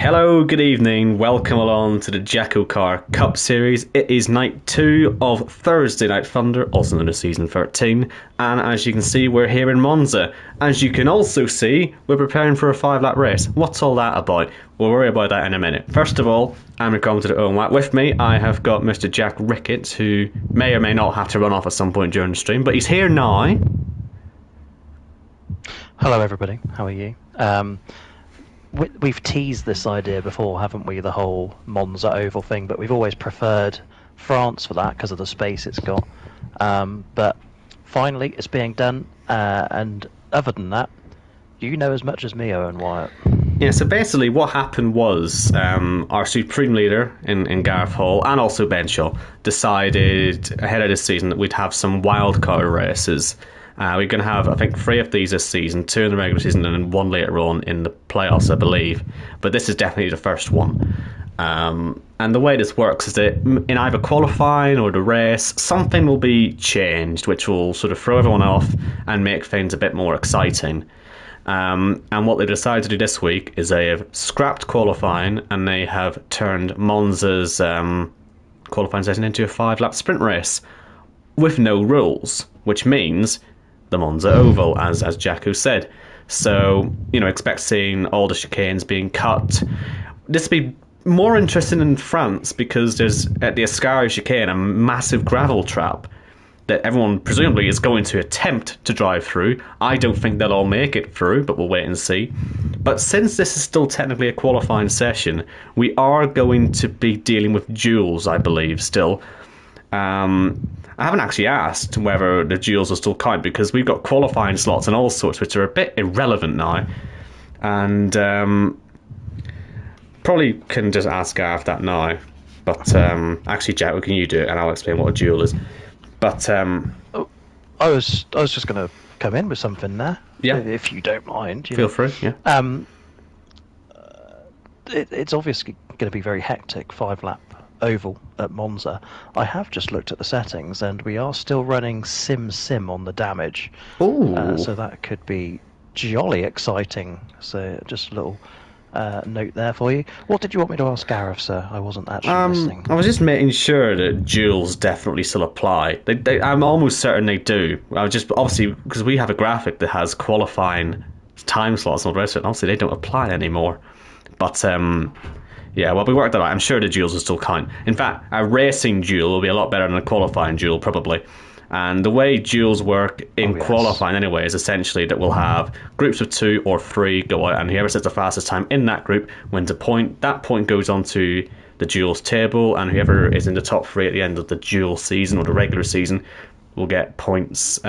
Hello, good evening, welcome along to the Jackocar Cup Series. It is night 2 of Thursday Night Thunder, also known as Season 13, and as you can see, we're here in Monza. As you can also see, we're preparing for a 5-lap race. What's all that about? We'll worry about that in a minute. First of all, I'm your commentator Owen White. With me, I have got Mr. Jack Ricketts, who may or may not have to run off at some point during the stream, but he's here now. Hello everybody, how are you? We've teased this idea before, haven't we, the whole Monza Oval thing, but we've always preferred France for that because of the space it's got. But finally it's being done, and other than that, you know as much as me, Owen Wyatt. Yeah, so basically what happened was our Supreme Leader in Gareth Hall and also Ben Shaw decided ahead of this season that we'd have some wildcard races. We're going to have, I think, 3 of these this season, 2 in the regular season and then 1 later on in the playoffs, I believe. But this is definitely the first one. And the way this works is that in either qualifying or the race, something will be changed, which will sort of throw everyone off and make things a bit more exciting. And what they decided to do this week is they have scrapped qualifying and they have turned Monza's qualifying session into a 5-lap sprint race with no rules, which means the Monza Oval, as Jacko said. So, expect seeing all the chicanes being cut. This will be more interesting in France because there's, at the Ascari chicane, a massive gravel trap that everyone presumably is going to attempt to drive through. I don't think they'll all make it through, but we'll wait and see. But since this is still technically a qualifying session, we are going to be dealing with duels, I believe, still. I haven't actually asked whether the duels will still count because we've got qualifying slots and all sorts which are a bit irrelevant now. And probably can just ask Gareth that now. But actually, Jack, can you do it and I'll explain what a duel is. But I was just going to come in with something there. Yeah. If you don't mind. Feel free, yeah. It's obviously going to be very hectic, 5-lap oval at Monza. I have just looked at the settings and we are still running sim on the damage. So that could be jolly exciting. So just a little note there for you. What did you want me to ask Gareth, sir? I wasn't actually listening. I was just making sure that duels definitely still apply. I'm almost certain they do. I just obviously because we have a graphic that has qualifying time slots and all the rest of it. Obviously they don't apply anymore. But yeah, well, we worked that out. I'm sure the duels will still count. In fact, a racing duel will be a lot better than a qualifying duel, probably. And the way duels work in qualifying anyway is essentially that we'll have groups of 2 or 3 go out, and whoever sets the fastest time in that group wins a point. That point goes onto the duels table, and whoever is in the top 3 at the end of the duel season or the regular season will get points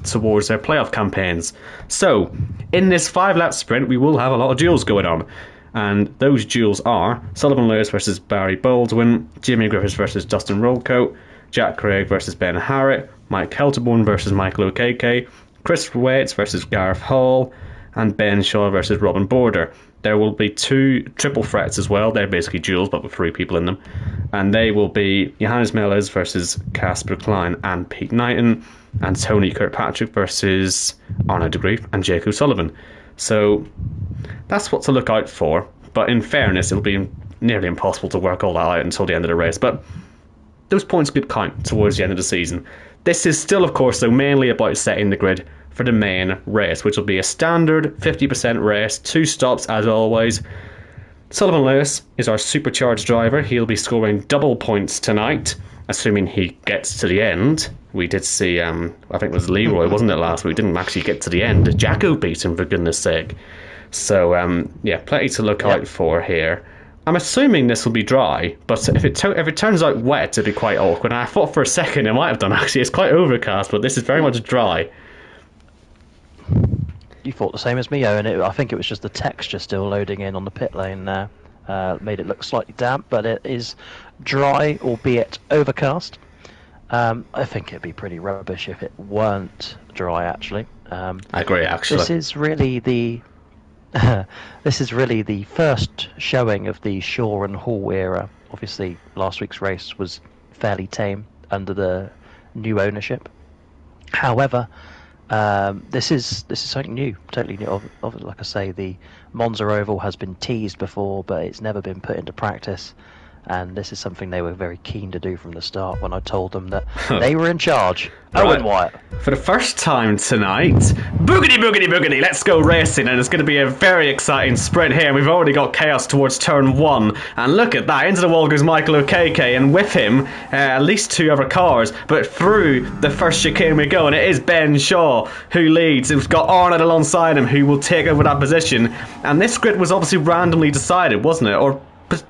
towards their playoff campaigns. So, in this 5-lap sprint, we will have a lot of duels going on. And those duels are Sullivan Lewis versus Barry Baldwin, Jimmy Griffiths versus Dustin Rollcoat, Jack Craig versus Ben Harrett, Mike Kelterborn versus Michael Okeke, Chris Waits versus Gareth Hall, and Ben Shaw versus Robin Border. There will be 2 triple threats as well. They're basically duels, but with 3 people in them. And they will be Johannes Mellers versus Casper Klein and Pete Knighton, and Tony Kirkpatrick versus Arno de Grief and Jacob Sullivan. So that's what to look out for. But in fairness, it'll be nearly impossible to work all that out until the end of the race. But those points could count towards the end of the season. This is still, of course, though, mainly about setting the grid for the main race, which will be a standard 50% race, 2 stops as always. Sullivan Lewis is our supercharged driver. He'll be scoring double points tonight, assuming he gets to the end. We did see, I think it was Leroy, wasn't it, last week? Didn't actually get to the end. Jacko beat him, for goodness sake. So, yeah, plenty to look out for here. I'm assuming this will be dry, but if it turns out wet, it'll be quite awkward. And I thought for a second it might have done, actually. It's quite overcast, but this is very much dry. You thought the same as me, Owen. I think it was just the texture still loading in on the pit lane there. Made it look slightly damp, but it is dry, albeit overcast. I think it'd be pretty rubbish if it weren't dry, actually. I agree, actually. This is really the first showing of the Shaw and Hall era. Obviously, last week's race was fairly tame under the new ownership. However, This is something new, totally new. Like I say, the Monza Oval has been teased before, but it's never been put into practice. And this is something they were very keen to do from the start when I told them that they were in charge. Right. Owen Wyatt. For the first time tonight, boogity, boogity, boogity, let's go racing. And it's going to be a very exciting sprint here. We've already got chaos towards turn 1. And look at that, into the wall goes Michael Okeke. And with him, at least 2 other cars. But through the first chicane we go. And it is Ben Shaw who leads. We've got Arnold alongside him who will take over that position. And this grid was obviously randomly decided, wasn't it? Or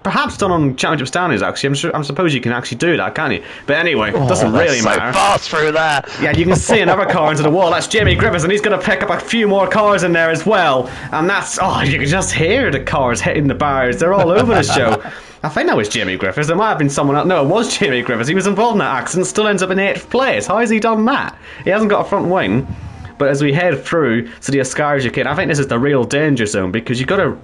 perhaps done on championship standings. Actually, I suppose you can actually do that, can't you? But anyway, doesn't really matter. So fast through there. Yeah, you can see another car into the wall. That's Jamie Griffiths, and he's going to pick up a few more cars in there as well. And that's you can just hear the cars hitting the bars. They're all over the show. I think that was Jamie Griffiths. There might have been someone else. No, it was Jamie Griffiths. He was involved in that accident. Still ends up in 8th place. How has he done that? He hasn't got a front wing. But as we head through to the Ascaria kid, I think this is the real danger zone because you've got to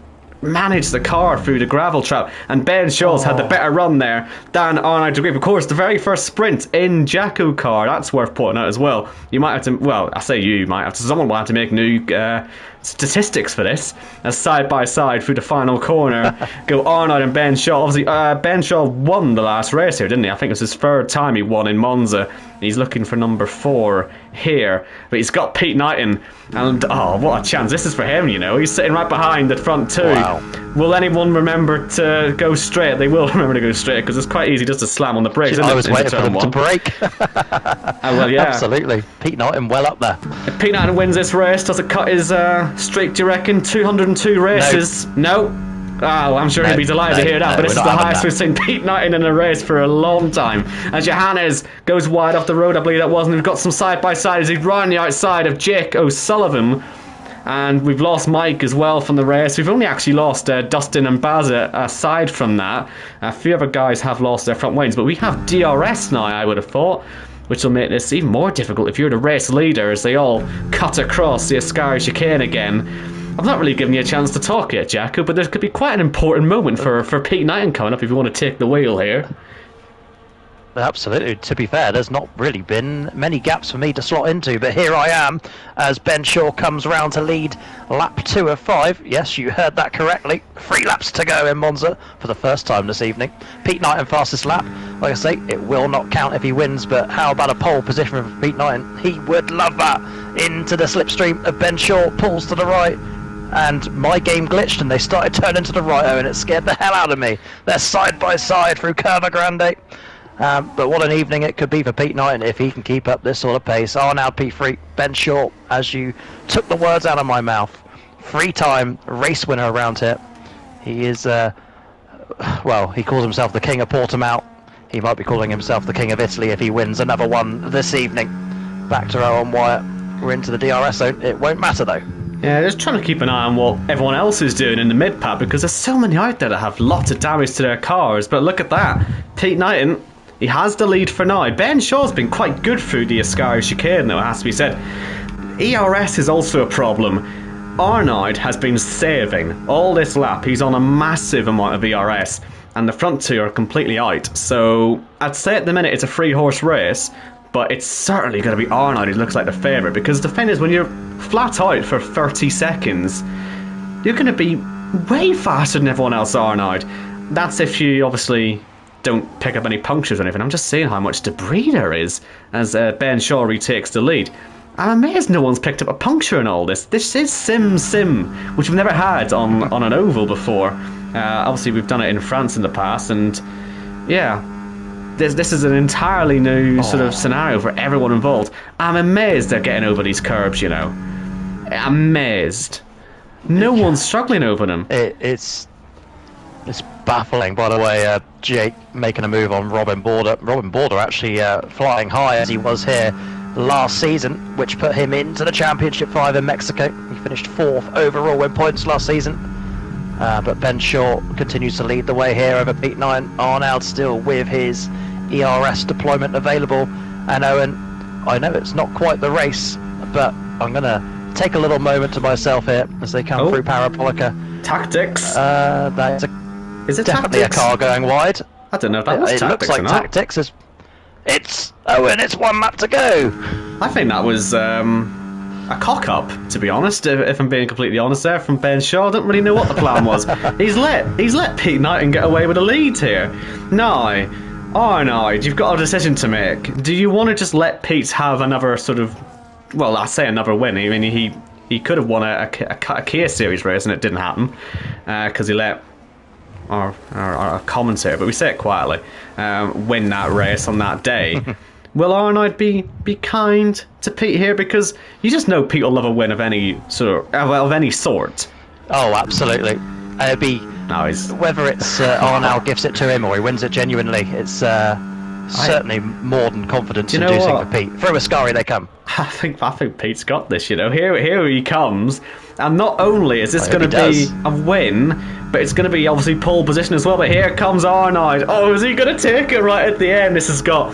manage the car through the gravel trap, and Ben Shaw's had the better run there than Arnold de Grief. Of course, the very first sprint in Jackocar, that's worth pointing out as well. You might have to, well, I say you might have to, someone will have to make new statistics for this, as side by side through the final corner go Arnold and Ben Shaw. Obviously, Ben Shaw won the last race here, didn't he? I think it was his 3rd time he won in Monza. He's looking for number 4 here, but he's got Pete Knighton, and what a chance this is for him, you know. He's sitting right behind the front 2. Wow. Will anyone remember to go straight? They will remember to go straight because it's quite easy just to slam on the brakes. I was waiting for them to brake. Well, yeah. Absolutely. Pete Knighton well up there. If Pete Knighton wins this race, does it cut his streak, do you reckon? 202 races? No. Oh, I'm sure he'd be delighted to hear that, but this is the highest we've seen Pete Knighton in a race for a long time. And Johannes goes wide off the road, I believe that was, and we've got some side-by-side as he's right on the outside of Jake O'Sullivan. And we've lost Mike as well from the race. We've only actually lost Dustin and Bazza aside from that. A few other guys have lost their front wings, but we have DRS now, I would have thought, which will make this even more difficult if you're the race leader as they all cut across the Ascaria chicane again. I've not really given you a chance to talk yet, Jacko, but there could be quite an important moment for Pete Knighton coming up if you want to take the wheel here. Absolutely. To be fair, there's not really been many gaps for me to slot into, but here I am as Ben Shaw comes round to lead lap 2 of 5. Yes, you heard that correctly. 3 laps to go in Monza for the first time this evening. Pete Knighton fastest lap. Like I say, it will not count if he wins, but how about a pole position for Pete Knighton? He would love that. Into the slipstream of Ben Shaw, pulls to the right. And my game glitched and they started turning to the right, and it scared the hell out of me. They're side by side through Curva Grande. But what an evening it could be for Pete Knighton if he can keep up this sort of pace. Now P3, Ben Shaw, as you took the words out of my mouth. 3-time race winner around here. He is, he calls himself the King of Portimao. He might be calling himself the King of Italy if he wins another one this evening. Back to Owen Wyatt. We're into the DRS zone. It won't matter though. Yeah, just trying to keep an eye on what everyone else is doing in the mid-pack because there's so many out there that have lots of damage to their cars. But look at that. Pete Knighton, he has the lead for now. Ben Shaw's been quite good through the Ascaria chicane, though, it has to be said. ERS is also a problem. Arnaud has been saving all this lap. He's on a massive amount of ERS, and the front 2 are completely out. So I'd say at the minute it's a 3-horse race, but it's certainly going to be Arnaud who looks like the favourite, because the thing is, when you're flat out for 30 seconds, you're going to be way faster than everyone else, Arnaud. That's if you obviously don't pick up any punctures or anything. I'm just saying how much debris there is as Ben Shaw retakes the lead. I'm amazed no one's picked up a puncture in all this. This is Sim, which we've never had on an oval before. Obviously, we've done it in France in the past, and yeah, this is an entirely new sort of scenario for everyone involved. I'm amazed they're getting over these curbs, you know. Amazed. No one's struggling over them. It's baffling, by the way. Jake making a move on Robin Border. Robin Border actually flying high as he was here last season, which put him into the Championship 5 in Mexico. He finished 4th overall in points last season. But Ben Shaw continues to lead the way here over Pete Knighton. Arnoud still with his ERS deployment available. And Owen, I know it's not quite the race, but I'm going to take a little moment to myself here as they come through Parapolica. Tactics. That's is it definitely tactics? A car going wide. I don't know if that was it tactics looks like or not. Tactics. It's Owen. It's 1 lap to go. I think that was a cock-up, to be honest, if I'm being completely honest there, from Ben Shaw. I don't really know what the plan was. He's let Pete Knighton get away with a lead here. Now, Arnold, you've got a decision to make. Do you want to just let Pete have another sort of, well, I say another win. I mean, he could have won a Kia Series race and it didn't happen because he let our commentator, but we say it quietly, win that race on that day. Will Arnold be kind to Pete here? Because you just know Pete will love a win of any sort. Of any sort. Oh, absolutely. It'd be whether it's Arnold gifts it to him or he wins it genuinely. It's certainly more than confidence inducing for Pete. Through Ascari they come. I think Pete's got this. Here he comes, and not only is this going to be a win, but it's going to be obviously pole position as well. But here comes Arnold. Oh, is he going to take it right at the end? This has got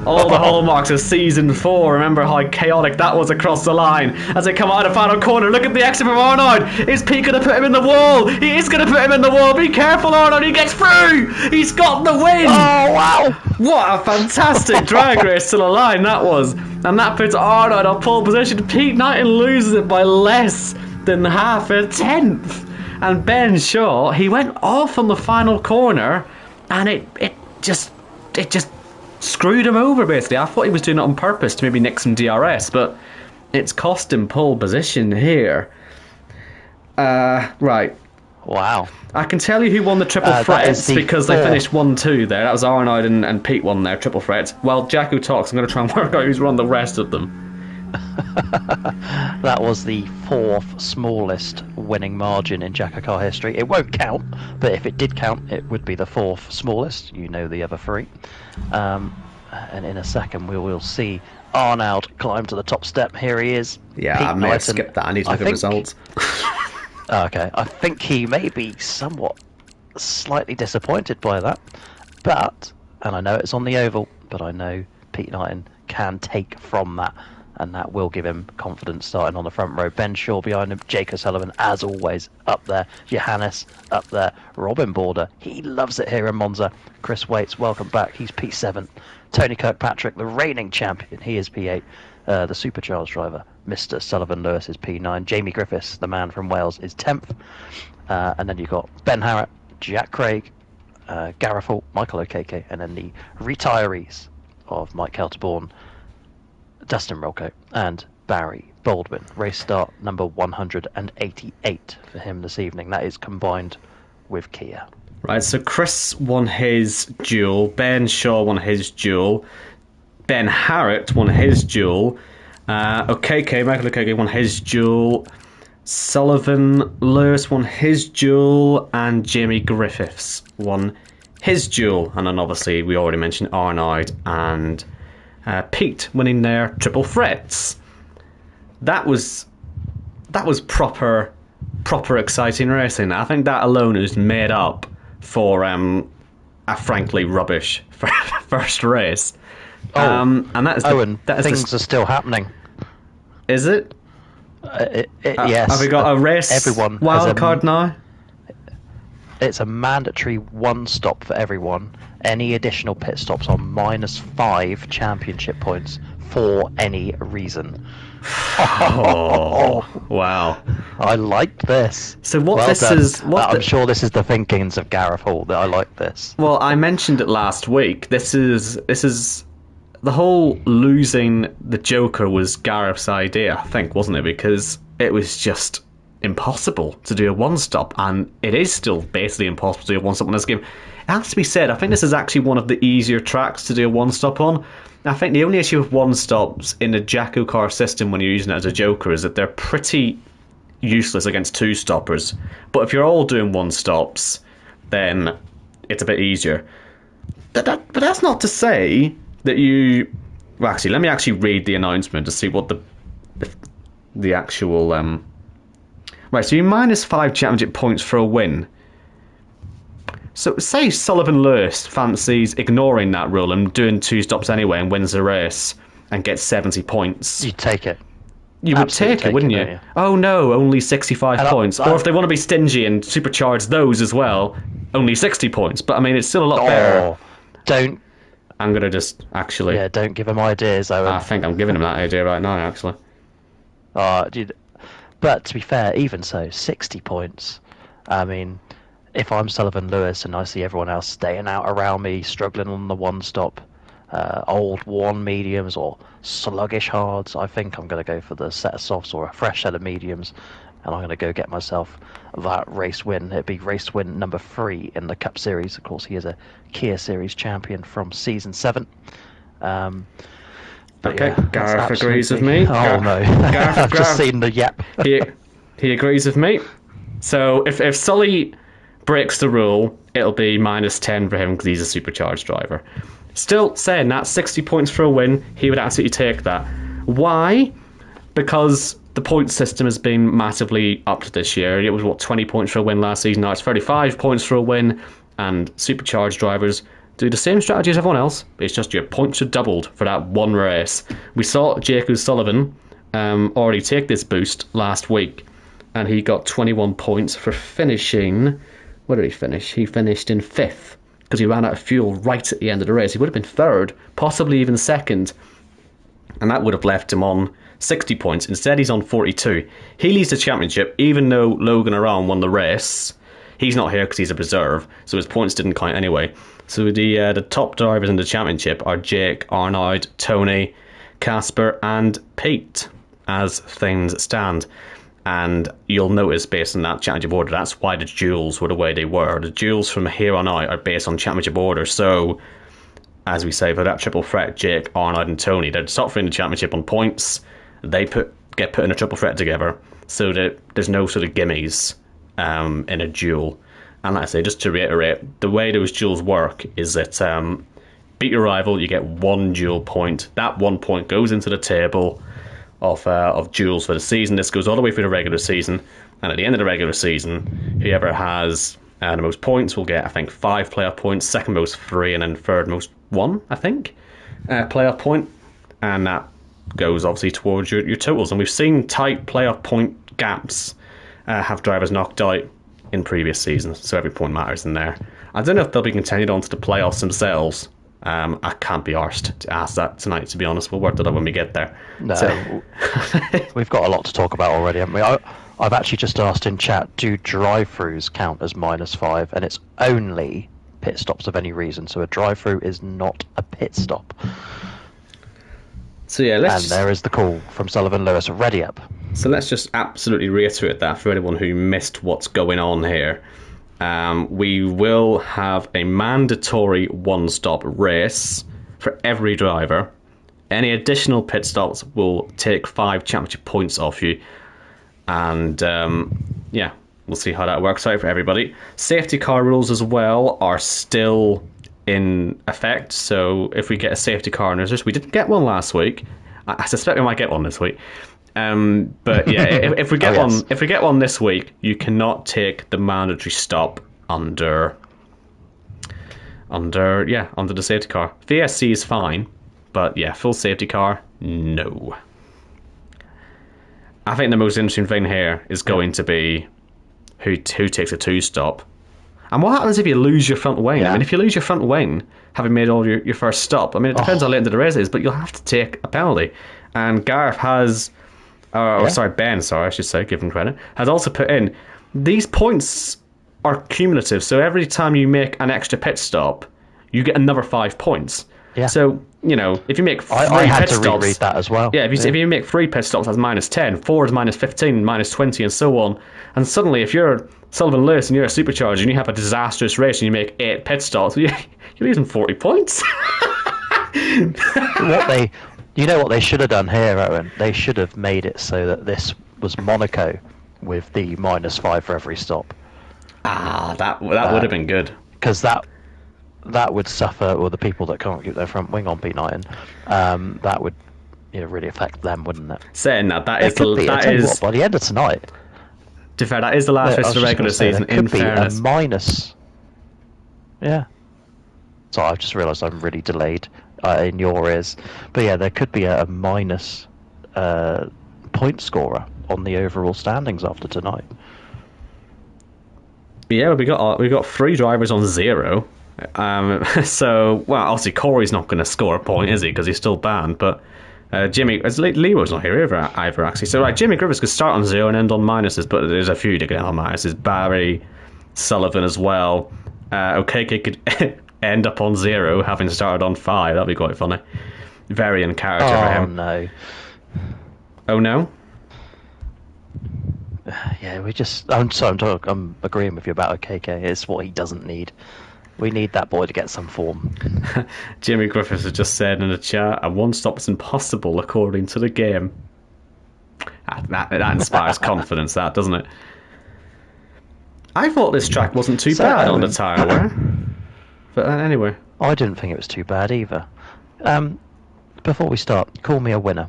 all the hallmarks of season 4. Remember how chaotic that was across the line as they come out of the final corner. Look at the exit from Arnold. Is Pete going to put him in the wall? He is going to put him in the wall. Be careful, Arnold. He gets through. He's got the win. Oh, wow. What a fantastic drag race to the line that was. And that puts Arnold on pole position. Pete Knighton loses it by less than half a tenth. And Ben Shaw, he went off on the final corner and it just screwed him over, basically. I thought he was doing it on purpose to maybe nick some DRS, but it's cost him pole position here. Right. Wow. I can tell you who won the triple threats because they finished 1-2 there. That was Arnold and Pete won their triple threats. While Jacko talks, I'm going to try and work out who's won the rest of them. That was the 4th smallest winning margin in Jackocar history. It won't count, but if it did count, it would be the 4th smallest. You know the other 3. And in a second, we will see Arnold climb to the top step. Here he is. Yeah, Pete I may have skipped that. I need to look at results. Okay, I think he may be somewhat slightly disappointed by that. But, and I know it's on the oval, but I know Pete Knighton can take from that. And that will give him confidence starting on the front row. Ben Shaw behind him, Jake O'Sullivan, as always, up there. Johannes up there. Robin Border, he loves it here in Monza. Chris Waits, welcome back. He's P7. Tony Kirkpatrick, the reigning champion, he is P8. The supercharged driver, Mr. Sullivan Lewis, is P9. Jamie Griffiths, the man from Wales, is 10th. And then you've got Ben Harrett, Jack Craig, Gareth Hall, Michael O'Keke, and then the retirees of Mike Kelterborn, Dustin Rolko and Barry Baldwin. Race start number 188 for him this evening. That is combined with Kia. Right, so Chris won his duel, Ben Shaw won his duel, Ben Harrett won his duel, Michael O'Keke won his duel, Sullivan Lewis won his duel, and Jamie Griffiths won his duel. And then obviously we already mentioned Arnold and Pete winning their triple threats. That was proper exciting racing. I think that alone is made up for a frankly rubbish first race. And that is Owen, things are still happening. Is it? Yes. Have we got a race everyone wild card now? It's a mandatory 1 stop for everyone. Any additional pit stops on -5 championship points for any reason. Oh, wow. I like this. So I'm sure this is the thinkings of Gareth Hall that I like this. Well, I mentioned it last week. This is the whole losing the Joker was Gareth's idea, I think, wasn't it? Because it was just impossible to do a 1-stop, and it is still basically impossible to do a 1-stop in this game. It has to be said, I think this is actually one of the easier tracks to do a 1-stop on. I think the only issue with 1-stops in the Jackocar system when you're using it as a Joker is that they're pretty useless against 2-stoppers. But if you're all doing 1-stops, then it's a bit easier. But that's not to say that you... Well, actually, let me actually read the announcement to see what the actual... Right, so you're -5 championship points for a win. So say Sullivan Lewis fancies ignoring that rule and doing 2 stops anyway and wins the race and gets 70 points. You'd take it. You would take it, wouldn't you? Oh no, only 65 points. Or if they want to be stingy and supercharge those as well, only 60 points. But I mean, it's still a lot better. Don't. I'm going to just actually... Yeah, don't give him ideas, Owen. I think I'm giving him that idea right now, actually. Dude, but to be fair, even so, 60 points. I mean, if I'm Sullivan Lewis and I see everyone else staying out around me, struggling on the one stop, old worn mediums or sluggish hards, I think I'm going to go for the set of softs or a fresh set of mediums, and I'm going to go get myself that race win. It'd be race win number 3 in the Cup Series. Of course, he is a Kia Series champion from Season 7. Okay, yeah, Gareth agrees with me. Oh no, I've just seen the yep. he agrees with me. So if Sully breaks the rule, it'll be -10 for him because he's a supercharged driver. Still saying that 60 points for a win, he would absolutely take that. Why? Because the point system has been massively upped this year. It was 20 points for a win last season. Now it's 35 points for a win, and supercharged drivers do the same strategy as everyone else. It's just your points are doubled for that one race. We saw Jake O'Sullivan already take this boost last week, and he got 21 points for finishing. Where did he finish? He finished in 5th because he ran out of fuel right at the end of the race. He would have been 3rd, possibly even 2nd, and that would have left him on 60 points. Instead, he's on 42. He leads the championship, even though Logan Aron won the race. He's not here because he's a reserve, so his points didn't count anyway. So the top drivers in the championship are Jake, Arnaud, Tony, Casper, and Pete, as things stand. And you'll notice based on that championship order, that's why the duels were the way they were. The duels from here on out are based on championship order. So, as we say, for that triple threat, Jake, Arnaud, and Tony, they're top three in the championship on points. They get put in a triple threat together, so that there's no sort of gimmies in a duel. And like I say, just to reiterate, the way those duels work is that beat your rival, you get 1 duel point. That 1 point goes into the table of duels for the season. This goes all the way through the regular season, and at the end of the regular season, whoever has the most points will get, I think, 5 playoff points, second most 3, and then third most 1, I think, playoff point, and that goes obviously towards your totals. And we've seen tight playoff point gaps have drivers knocked out in previous seasons, so every point matters in there. I don't know if they'll be continued on to the playoffs themselves. I can't be arsed to ask that tonight, to be honest. We'll work that out when we get there. No, so. We've got a lot to talk about already, haven't we? I've actually just asked in chat, do drive-throughs count as -5? And it's only pit stops of any reason, so a drive-through is not a pit stop. So yeah, and there is the call from Sullivan Lewis. Ready up. So let's just absolutely reiterate that for anyone who missed what's going on here. We will have a mandatory one-stop race for every driver. Any additional pit stops will take 5 championship points off you. And yeah, we'll see how that works out for everybody. Safety car rules as well are still in effect. So if we get a safety car in this, we didn't get one last week. I suspect we might get one this week. But yeah, if we get if we get one this week, you cannot take the mandatory stop under the safety car. VSC is fine, but yeah, full safety car, no. I think the most interesting thing here is going to be who takes a 2-stop. And what happens if you lose your front wing? Yeah. I mean, if you lose your front wing, having made all your first stop, I mean, it depends how late into the race it is, but you'll have to take a penalty. And Gareth has, Ben, I should say, give him credit, has also put in, these points are cumulative. So every time you make an extra pit stop, you get another 5 points. Yeah. So, you know, if you make 3 I had pit to stops, reread that as well. Yeah, if you make 3 pit stops, that's -10, 4 is -15, -20, and so on. And suddenly, if you're Sullivan Lewis and you're a supercharger and you have a disastrous race and you make 8 pit stops, you're losing 40 points. What they should have done here, Owen? They should have made it so that this was Monaco with the -5 for every stop. That would have been good. Because that would suffer, or the people that can't keep their front wing on P9, that would really affect them, wouldn't it? Saying that by the end of tonight. To be fair, that is the last race of the regular season. In fairness, a minus. Yeah. So I've just realised I'm really delayed in your ears, but yeah, there could be a minus point scorer on the overall standings after tonight. Yeah, we got 3 drivers on 0. So, well, obviously Corey's not going to score a point, is he? Because he's still banned. But Jimmy, as Leroy's not here either actually. So right, Jimmy Griffiths could start on 0 and end on minuses, but there's a few to get on minuses. Barry, Sullivan as well. Okeke could end up on 0, having started on 5. That'd be quite funny. Very in character for him. Oh no. Oh no. Yeah, I'm agreeing with you about Okeke. It's what he doesn't need. We need that boy to get some form. Jimmy Griffiths has just said in the chat, a one-stop is impossible according to the game. That inspires confidence, that, doesn't it? I thought this track wasn't too bad on the tyre wear. But anyway. I didn't think it was too bad either. Before we start, call me a winner.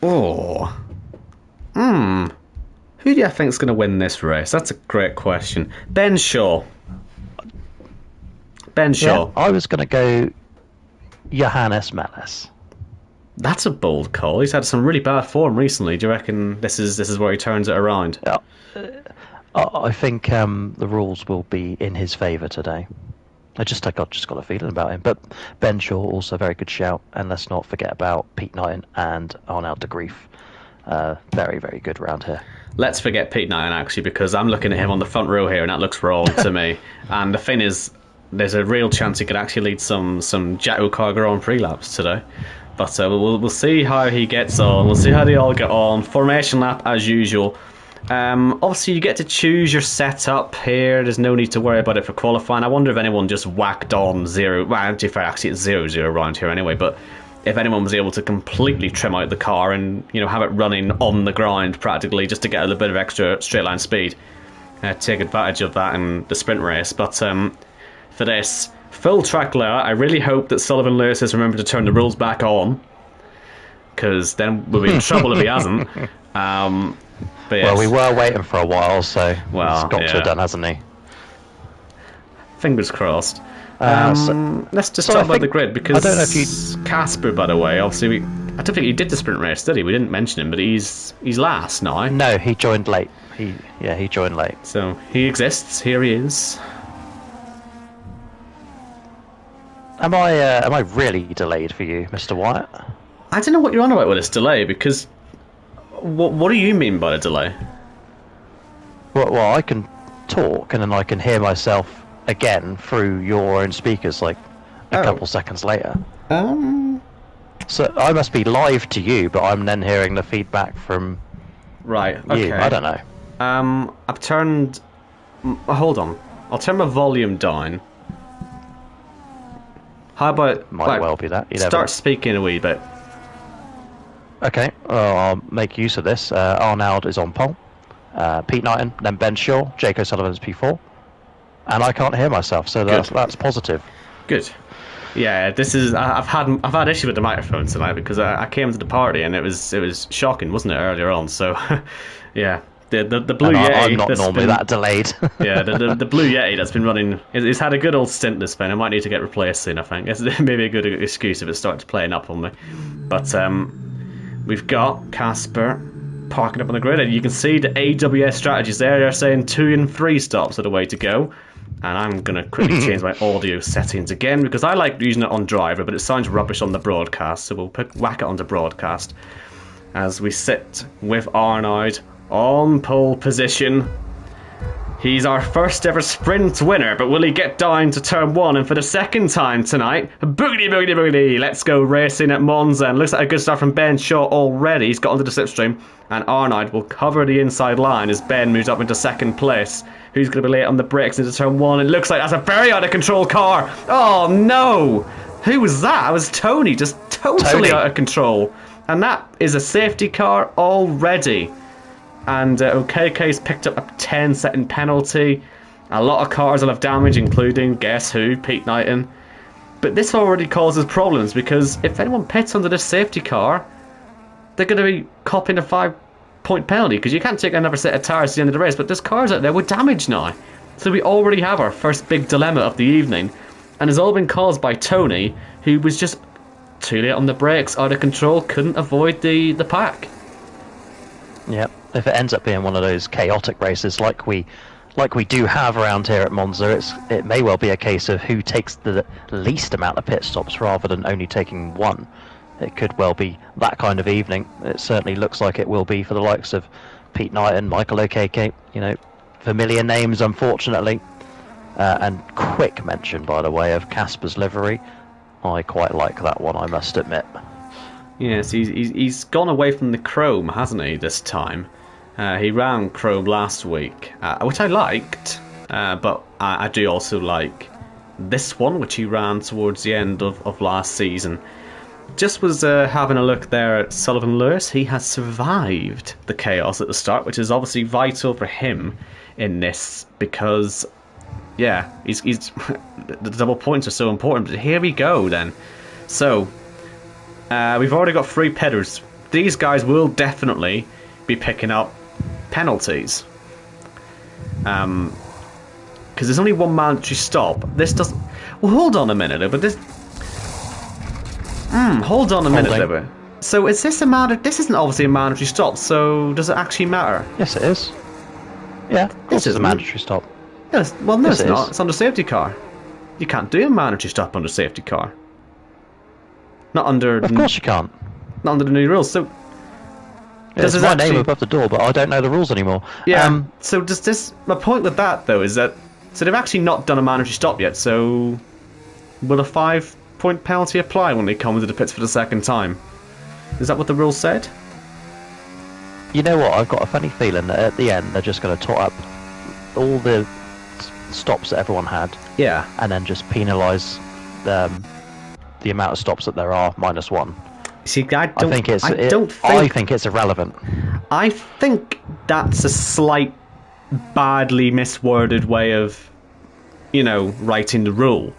Oh. Who do you think's going to win this race? That's a great question. Ben Shaw. Yeah, I was going to go Johannes Melis. That's a bold call. He's had some really bad form recently. Do you reckon this is where he turns it around? Yeah. I think the rules will be in his favour today. I just got a feeling about him. But Ben Shaw, also a very good shout. And let's not forget about Pete Knighton and Arnaud de Grief. Very, very good round here. Let's forget Pete Knighton, actually, because I'm looking at him on the front row here, and that looks wrong to me. And the thing is, there's a real chance he could actually lead some Jackocar Grand Prix laps today. But we'll see how he gets on. We'll see how they all get on. Formation lap, as usual. Obviously, you get to choose your setup here. There's no need to worry about it for qualifying. I wonder if anyone just whacked on 0. Well, to be fair, actually, it's 0-0 round here anyway. But if anyone was able to completely trim out the car and have it running on the ground practically just to get a little bit of extra straight line speed, take advantage of that in the sprint race. But for this full track layout, I really hope that Sullivan Lewis has remembered to turn the rules back on, because then we'll be in trouble if he hasn't. But yes. Well, we were waiting for a while, so he's got to have done, hasn't he? Fingers crossed. Let's just talk about the grid, because I don't know if you... Casper, by the way, obviously I don't think he did the sprint race, did he? We didn't mention him, but he's last now. No, he joined late. He joined late. So he exists. Here he is. Am I really delayed for you, Mr. Wyatt? I don't know what you're on about with this delay, because what do you mean by a delay? Well, I can talk and then I can hear myself again through your own speakers like a couple seconds later. So I must be live to you, but I'm then hearing the feedback from you. Okay. I don't know. I've turned... Hold on. I'll turn my volume down. How about... Might well be that. Start speaking a wee bit. Okay, I'll make use of this. Arnaud is on pole. Pete Knighton, then Ben Shaw, Jake O'Sullivan's P4. And I can't hear myself, so that's positive. Good. Yeah, this is... I've had issue with the microphone tonight, because I came to the party and it was shocking, wasn't it, earlier on? So, yeah. The Blue Yeti... I'm not normally that delayed. Yeah, the Blue Yeti that's been running... It's had a good old stint this spin. I might need to get replaced soon, I think. It's maybe a good excuse if it starts playing up on me. But we've got Casper parking up on the grid, and you can see the AWS strategies there. They're saying 2 and 3 stops are the way to go. And I'm going to quickly change my audio settings again, because I like using it on driver, but it sounds rubbish on the broadcast. So we'll whack it onto broadcast as we sit with Arnaud on pole position. He's our first ever sprint winner, but will he get down to turn 1? And for the second time tonight, boogity, boogity, boogity, let's go racing at Monza. And looks like a good start from Ben Shaw already. He's got onto the slipstream, and Arnaud will cover the inside line as Ben moves up into second place. Who's going to be late on the brakes into turn 1? It looks like that's a very out of control car. Oh no! Who was that? It was Tony, just totally out of control. And that is a safety car already. And OKK's picked up a 10-second penalty. A lot of cars will have damage, including, guess who, Pete Knighton. But this already causes problems, because if anyone pits under this safety car, they're going to be copping a 5-point penalty, because you can't take another set of tyres at the end of the race. But there's cars out there with damage now. So we already have our first big dilemma of the evening. And it's all been caused by Tony, who was just too late on the brakes, out of control, couldn't avoid the pack. Yep. If it ends up being one of those chaotic races like we do have around here at Monza, it may well be a case of who takes the least amount of pit stops rather than only taking one. it could well be that kind of evening. It certainly looks like it will be for the likes of Pete Knight and Michael O'Keke. You know, familiar names, unfortunately. And quick mention, by the way, of Casper's livery. I quite like that one, I must admit. Yes, he's gone away from the chrome, hasn't he, this time? He ran chrome last week, which I liked, but I do also like this one, which he ran towards the end of last season. Just was having a look there at Sullivan Lewis. He has survived the chaos at the start, which is obviously vital for him in this, because, yeah, he's the double points are so important. But here we go then. So, we've already got 3 pitters. These guys will definitely be picking up penalties. Because there's only one mandatory stop. This doesn't... Well, hold on a minute, but this... hold on a minute, though. So is this a mandatory... This isn't obviously a mandatory stop, so does it actually matter? Yes, it is. Yeah, this is a mandatory stop. Yes, well, no, it's not. It's under safety car. You can't do a mandatory stop under safety car. Not under... Of course you can't. Not under the new rules, so... There's my name above the door, but I don't know the rules anymore. Yeah, so does this... My point with that, though, is that... So they've actually not done a mandatory stop yet, so... Will a 5-point penalty apply when they come into the pits for the second time? Is that what the rules said? You know what, I've got a funny feeling that at the end they're just going to tot up all the stops that everyone had. Yeah. And then just penalise the amount of stops that there are, -1. See, I think it's irrelevant. I think that's a slight, badly misworded way of, you know, writing the rule.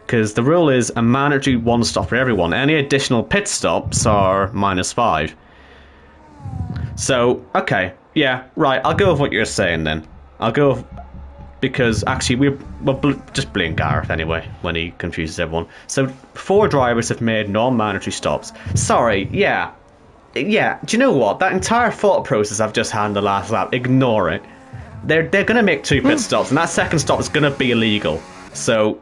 Because the rule is a mandatory 1 stop for everyone. Any additional pit stops are -5. So, okay, yeah, right, I'll go with what you're saying then. I'll go with, because actually we'll just blame Gareth anyway when he confuses everyone. So 4 drivers have made non-mandatory stops. Sorry, yeah. Do you know what? That entire thought process I've just had in the last lap, ignore it. They're going to make 2 pit stops, and that second stop is going to be illegal. So,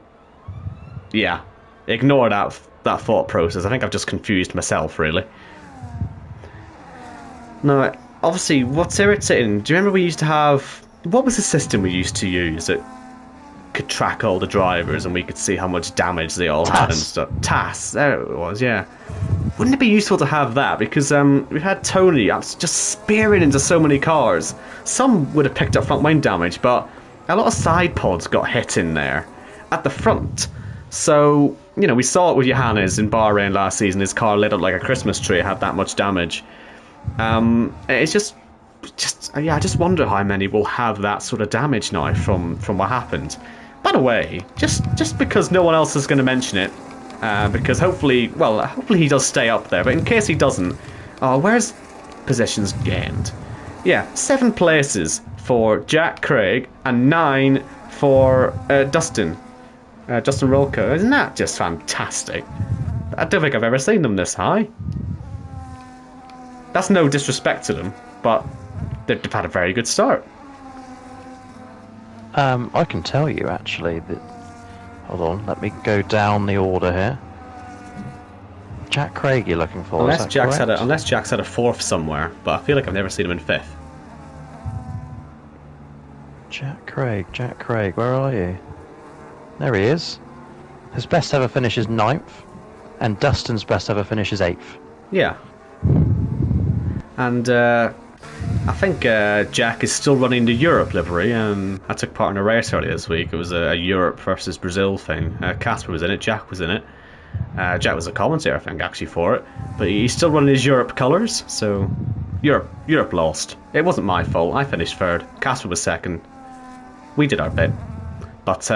yeah, ignore that thought process. I think I've just confused myself, really. No, obviously, what's irritating, do you remember we used to have... What was the system we used to use that could track all the drivers and we could see how much damage they all had and stuff? TAS, there it was, yeah. Wouldn't it be useful to have that? Because we've had Tony just spearing into so many cars. Some would have picked up front wing damage, but a lot of side pods got hit in there at the front. So, you know, we saw it with Johannes in Bahrain last season. His car lit up like a Christmas tree, it had that much damage. It's just I just wonder how many will have that sort of damage now from what happened. By the way, just because no one else is going to mention it, because hopefully he does stay up there, but in case he doesn't, where's positions gained? Yeah, 7 places for Jack Craig and 9 for Justin Rolko. Isn't that just fantastic? I don't think I've ever seen them this high. That's no disrespect to them, but they've had a very good start. I can tell you actually that... Hold on, let me go down the order here. Jack Craig you're looking for, unless Jack's had a 4th somewhere, but I feel like I've never seen him in 5th. Jack Craig, where are you? There he is. His best ever finish is 9th, and Dustin's best ever finish is 8th. Yeah. And I think Jack is still running the Europe livery. I took part in a race earlier this week. It was a Europe versus Brazil thing. Casper was in it, Jack was in it. Jack was a commentator, I think, actually, for it. But he's still running his Europe colours, so Europe lost. It wasn't my fault. I finished 3rd. Casper was 2nd. We did our bit. But,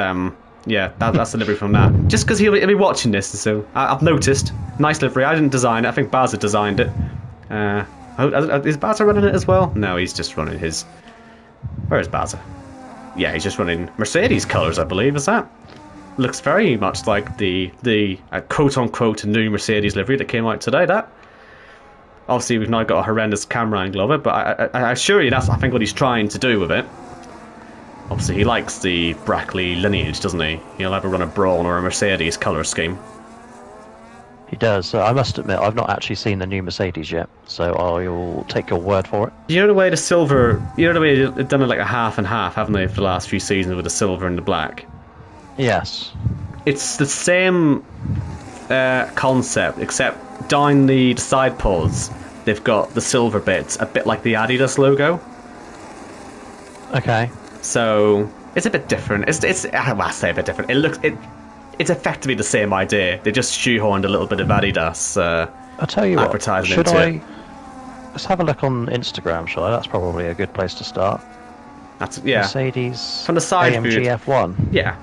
yeah, that's the livery from that. Just because he'll be watching this, so I've noticed. Nice livery. I didn't design it. I think Baz had designed it. Is Baza running it as well? No, he's just running his... Where is Baza? Yeah, he's just running Mercedes colours, I believe, is that? Looks very much like the quote-unquote new Mercedes livery that came out today, that. Obviously, we've now got a horrendous camera angle of it, but I assure you that's, I think, what he's trying to do with it. Obviously, he likes the Brackley lineage, doesn't he? He'll ever run a Braun or a Mercedes colour scheme. He does. I must admit, I've not actually seen the new Mercedes yet, so I'll take your word for it. You know the way the silver, you know the way they've done it like a half and half, haven't they, for the last few seasons with the silver and the black? Yes. It's the same concept, except down the side pods, they've got the silver bits, a bit like the Adidas logo. Okay. So it's a bit different. I say a bit different. It's effectively the same idea. They just shoehorned a little bit of Adidas I'll tell you what. advertising Should into I? it. Let's have a look on Instagram, shall I? That's probably a good place to start. That's yeah. Mercedes From the side AMG view. F1. Yeah,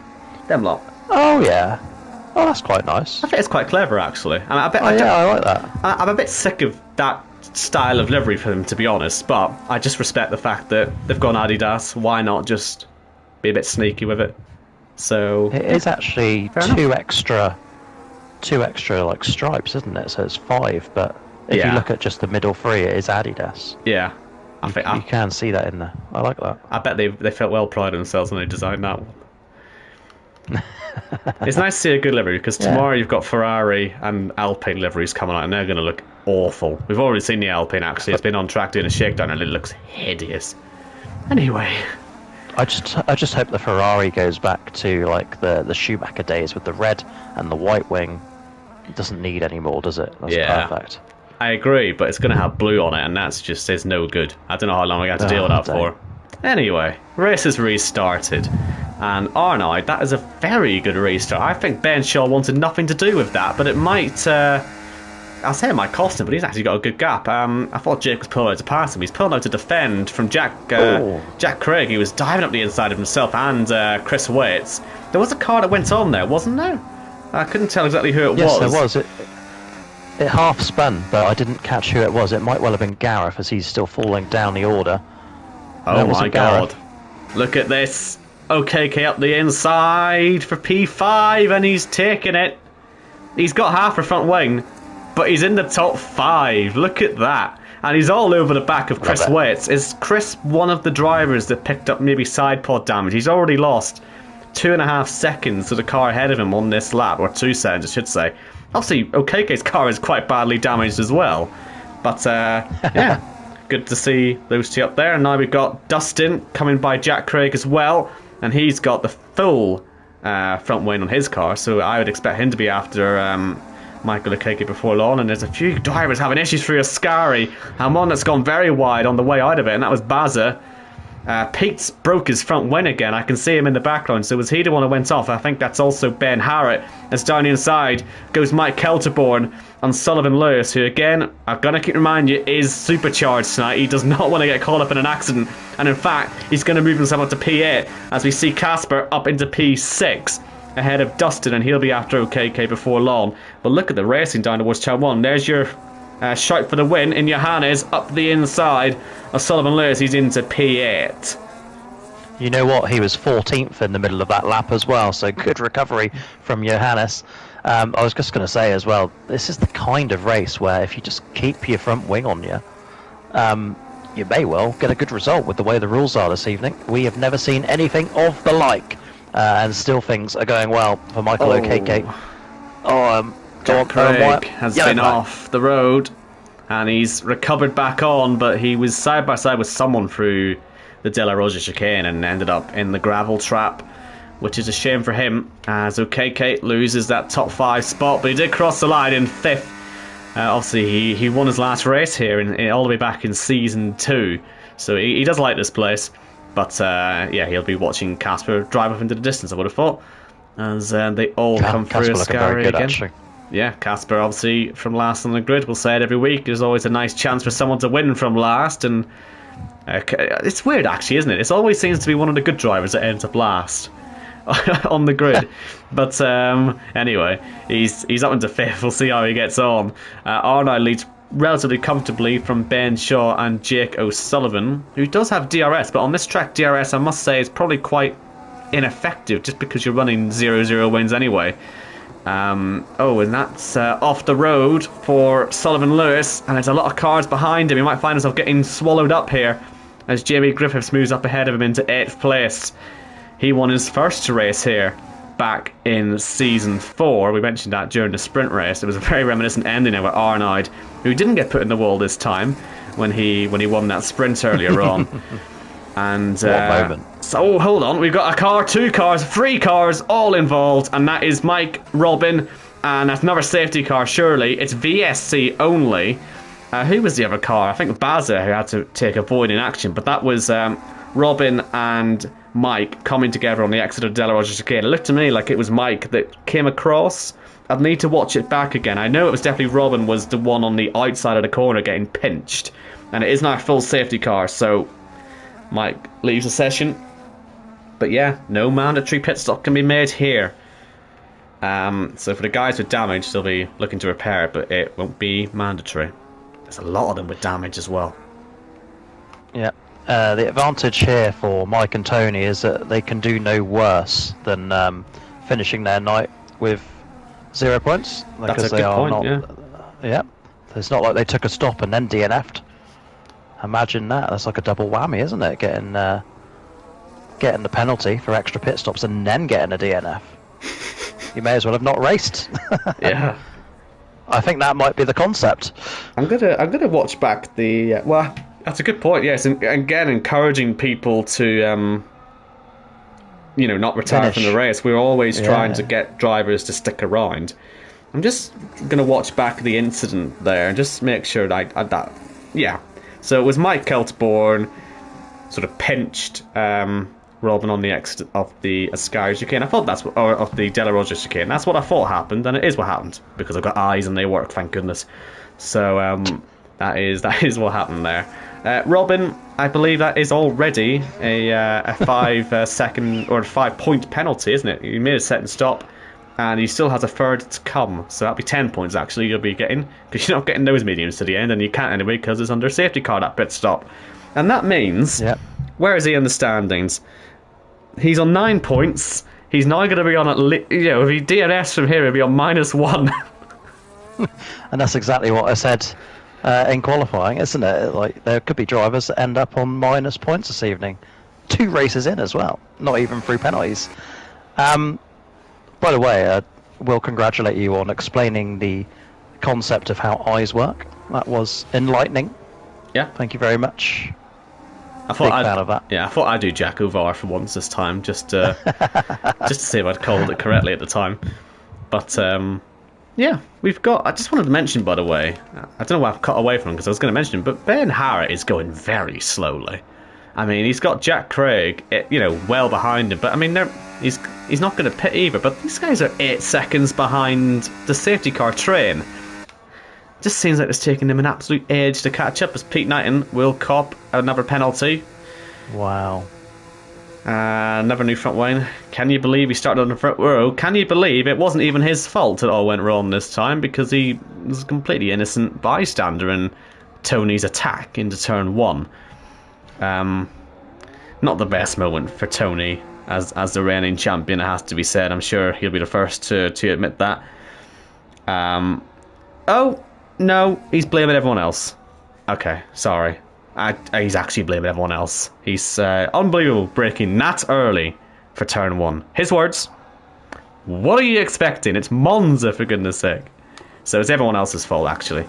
them lot. Oh yeah. Oh, that's quite nice. I think it's quite clever, actually. I like that. I'm a bit sick of that style of livery for them, to be honest. But I just respect the fact that they've gone Adidas. Why not just be a bit sneaky with it? So it is actually two extra like stripes, isn't it? So it's 5. But if you look at just the middle 3, it is Adidas. Yeah, you can see that in there. I like that. I bet they felt well proud of themselves when they designed that one. It's nice to see a good livery because tomorrow you've got Ferrari and Alpine liveries coming out and they're going to look awful. We've already seen the Alpine actually. It's been on track doing a shakedown and it looks hideous. Anyway, I just hope the Ferrari goes back to like the Schumacher days with the red and the white wing. It doesn't need any more, does it? That's perfect. I agree, but it's going to have blue on it and that's just is no good. I don't know how long we got to deal with that for. Anyway, race has restarted. And Arnold, that is a very good restart. I think Ben Shaw wanted nothing to do with that, but it might... I'll say it might cost him, but he's actually got a good gap. I thought Jake was pulling out to pass him. He's pulling out to defend from Jack Craig. He was diving up the inside of himself and Chris Waits. There was a car that went on there, wasn't there? I couldn't tell exactly who it was. Yes, there was. It half spun, but I didn't catch who it was. It might well have been Gareth, as he's still falling down the order. Oh my god. Look at this. OKK up the inside for P5 and he's taking it. He's got half a front wing, but he's in the top 5. Look at that. And he's all over the back of Chris Waits. Is Chris one of the drivers that picked up maybe side pod damage? He's already lost 2.5 seconds to the car ahead of him on this lap, or 2 seconds I should say. Obviously OKK's car is quite badly damaged as well. But yeah, good to see those two up there. And now we've got Dustin coming by Jack Craig as well. And he's got the full front wing on his car, so I would expect him to be after Michael Okeke before long. And there's a few drivers having issues through Ascari, and one that's gone very wide on the way out of it, and that was Baza. Pete's broke his front wing again. I can see him in the background. So was he the one who went off? I think that's also Ben Harrett. As down the inside goes Mike Kelterborn and Sullivan Lewis, who again, I'm going to keep reminding you, is supercharged tonight. He does not want to get caught up in an accident. And in fact, he's going to move himself up to P8 as we see Casper up into P6 ahead of Dustin, and he'll be after OKK before long. But look at the racing down towards Turn 1. There's your shout for the win in Johannes up the inside of Sullivan Lewis. He's into P8. You know what? He was 14th in the middle of that lap as well, so good recovery from Johannes. I was just going to say as well, this is the kind of race where if you just keep your front wing on you, you may well get a good result with the way the rules are this evening. We have never seen anything of the like, and still things are going well for Michael Okeke. Jack Craig has been off the road and he's recovered back on, but he was side by side with someone through the De La Rosa chicane and ended up in the gravel trap, which is a shame for him, as OKK loses that top 5 spot, but he did cross the line in 5th. Obviously he won his last race here all the way back in season 2, so he does like this place. But yeah, he'll be watching Casper drive off into the distance, I would have thought, as they all come through Ascari again. Actually. Yeah, Casper obviously from last on the grid. We'll say it every week. There's always a nice chance for someone to win from last, and it's weird actually, isn't it? It always seems to be one of the good drivers that ends up last on the grid. But anyway, he's up into 5th. We'll see how he gets on. Arnold leads relatively comfortably from Ben Shaw and Jake O'Sullivan, who does have DRS, but on this track DRS I must say is probably quite ineffective just because you're running 0-0 wins anyway. And that's off the road for Sullivan Lewis, and there's a lot of cars behind him. He might find himself getting swallowed up here as Jamie Griffiths moves up ahead of him into 8th place. He won his first race here back in season 4. We mentioned that during the sprint race. It was a very reminiscent ending there with Arnaud, who didn't get put in the wall this time when he won that sprint earlier on. And what a moment. So hold on, we've got a car, 2 cars, 3 cars all involved, and that is Mike, Robin, and that's another safety car. Surely it's VSC only. Who was the other car? I think Baza, who had to take avoiding action, but that was Robin and Mike coming together on the exit of De La Rocha chicane. It looked to me like it was Mike that came across. I'd need to watch it back again. I know it was definitely Robin was the one on the outside of the corner getting pinched, and it is not a full safety car, so Mike leaves the session. But yeah, no mandatory pit stop can be made here. So for the guys with damage, they'll be looking to repair it, but it won't be mandatory. There's a lot of them with damage as well. Yeah. The advantage here for Mike and Tony is that they can do no worse than finishing their night with 0 points. That's a good point, yeah. Yeah. It's not like they took a stop and then DNF'd. Imagine that. That's like a double whammy, isn't it? Getting the penalty for extra pit stops and then getting a DNF. You may as well have not raced. Yeah. I think that might be the concept. I'm gonna watch back the well. That's a good point. Yes, and again, encouraging people to not retire from the race. We're always trying to get drivers to stick around. I'm just gonna watch back the incident there and just make sure that So it was Mike Keltborn sort of pinched Robin on the exit of the Ascari chicane. I thought that's what, or of the De La Rocha chicane. That's what I thought happened, and it is what happened because I've got eyes and they work, thank goodness. So that is what happened there. Robin, I believe that is already a 5 second or 5 point penalty, isn't it? You made a second stop, and he still has a third to come. So that'll be 10 points actually you'll be getting, because you're not getting those mediums to the end, and you can't anyway because it's under safety car that pit stop. And that means, where is he in the standings? He's on 9 points. He's now going to be on if he DNS from here, he'll be on -1. And that's exactly what I said in qualifying, isn't it? Like, there could be drivers that end up on minus points this evening. 2 races in as well, not even through penalties. By the way, we'll congratulate you on explaining the concept of how eyes work. That was enlightening. Yeah. Thank you very much. I thought Big fan of that. Yeah, I thought I'd do Jackocar for once this time, just to see if I'd called it correctly at the time. But yeah, we've got. I just wanted to mention, by the way, I don't know why I've cut away from him because I was going to mention him, but Ben Harrett is going very slowly. I mean, he's got Jack Craig, well behind him, but I mean, he's not going to pit either. But these guys are 8 seconds behind the safety car train. Just seems like it's taking him an absolute age to catch up, as Pete Knighton will cop another penalty. Wow. Another new front wing. Can you believe he started on the front row? Can you believe it wasn't even his fault it all went wrong this time, because he was a completely innocent bystander in Tony's attack into turn 1. Not the best moment for Tony as the reigning champion, it has to be said. I'm sure he'll be the first to admit that. Oh, no, he's blaming everyone else. Okay, sorry. He's actually blaming everyone else. He's unbelievable, braking that early for turn 1. His words. What are you expecting? It's Monza, for goodness sake. So it's everyone else's fault, actually.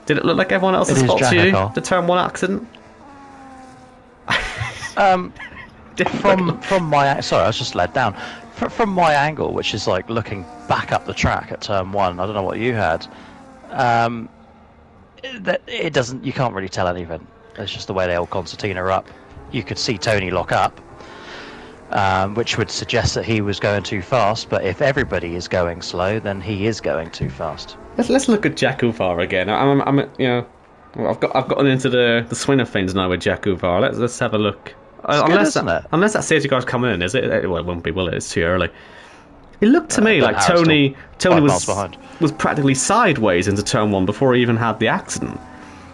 Did it look like everyone else's fault to you, the turn 1 accident? From my... Sorry, I was just led down. From my angle, which is like looking back up the track at turn 1, I don't know what you had. It doesn't. You can't really tell anything. It's just the way the old concertina are up. You could see Tony lock up, which would suggest that he was going too fast. But if everybody is going slow, then he is going too fast. Let's look at Jackocar again. I've gotten into the swing of things now with Jackocar. Let's have a look. Unless that safety car's coming in, is it? Well, it won't be, will it? It's too early. It looked to me like Tony was practically sideways into turn 1 before he even had the accident.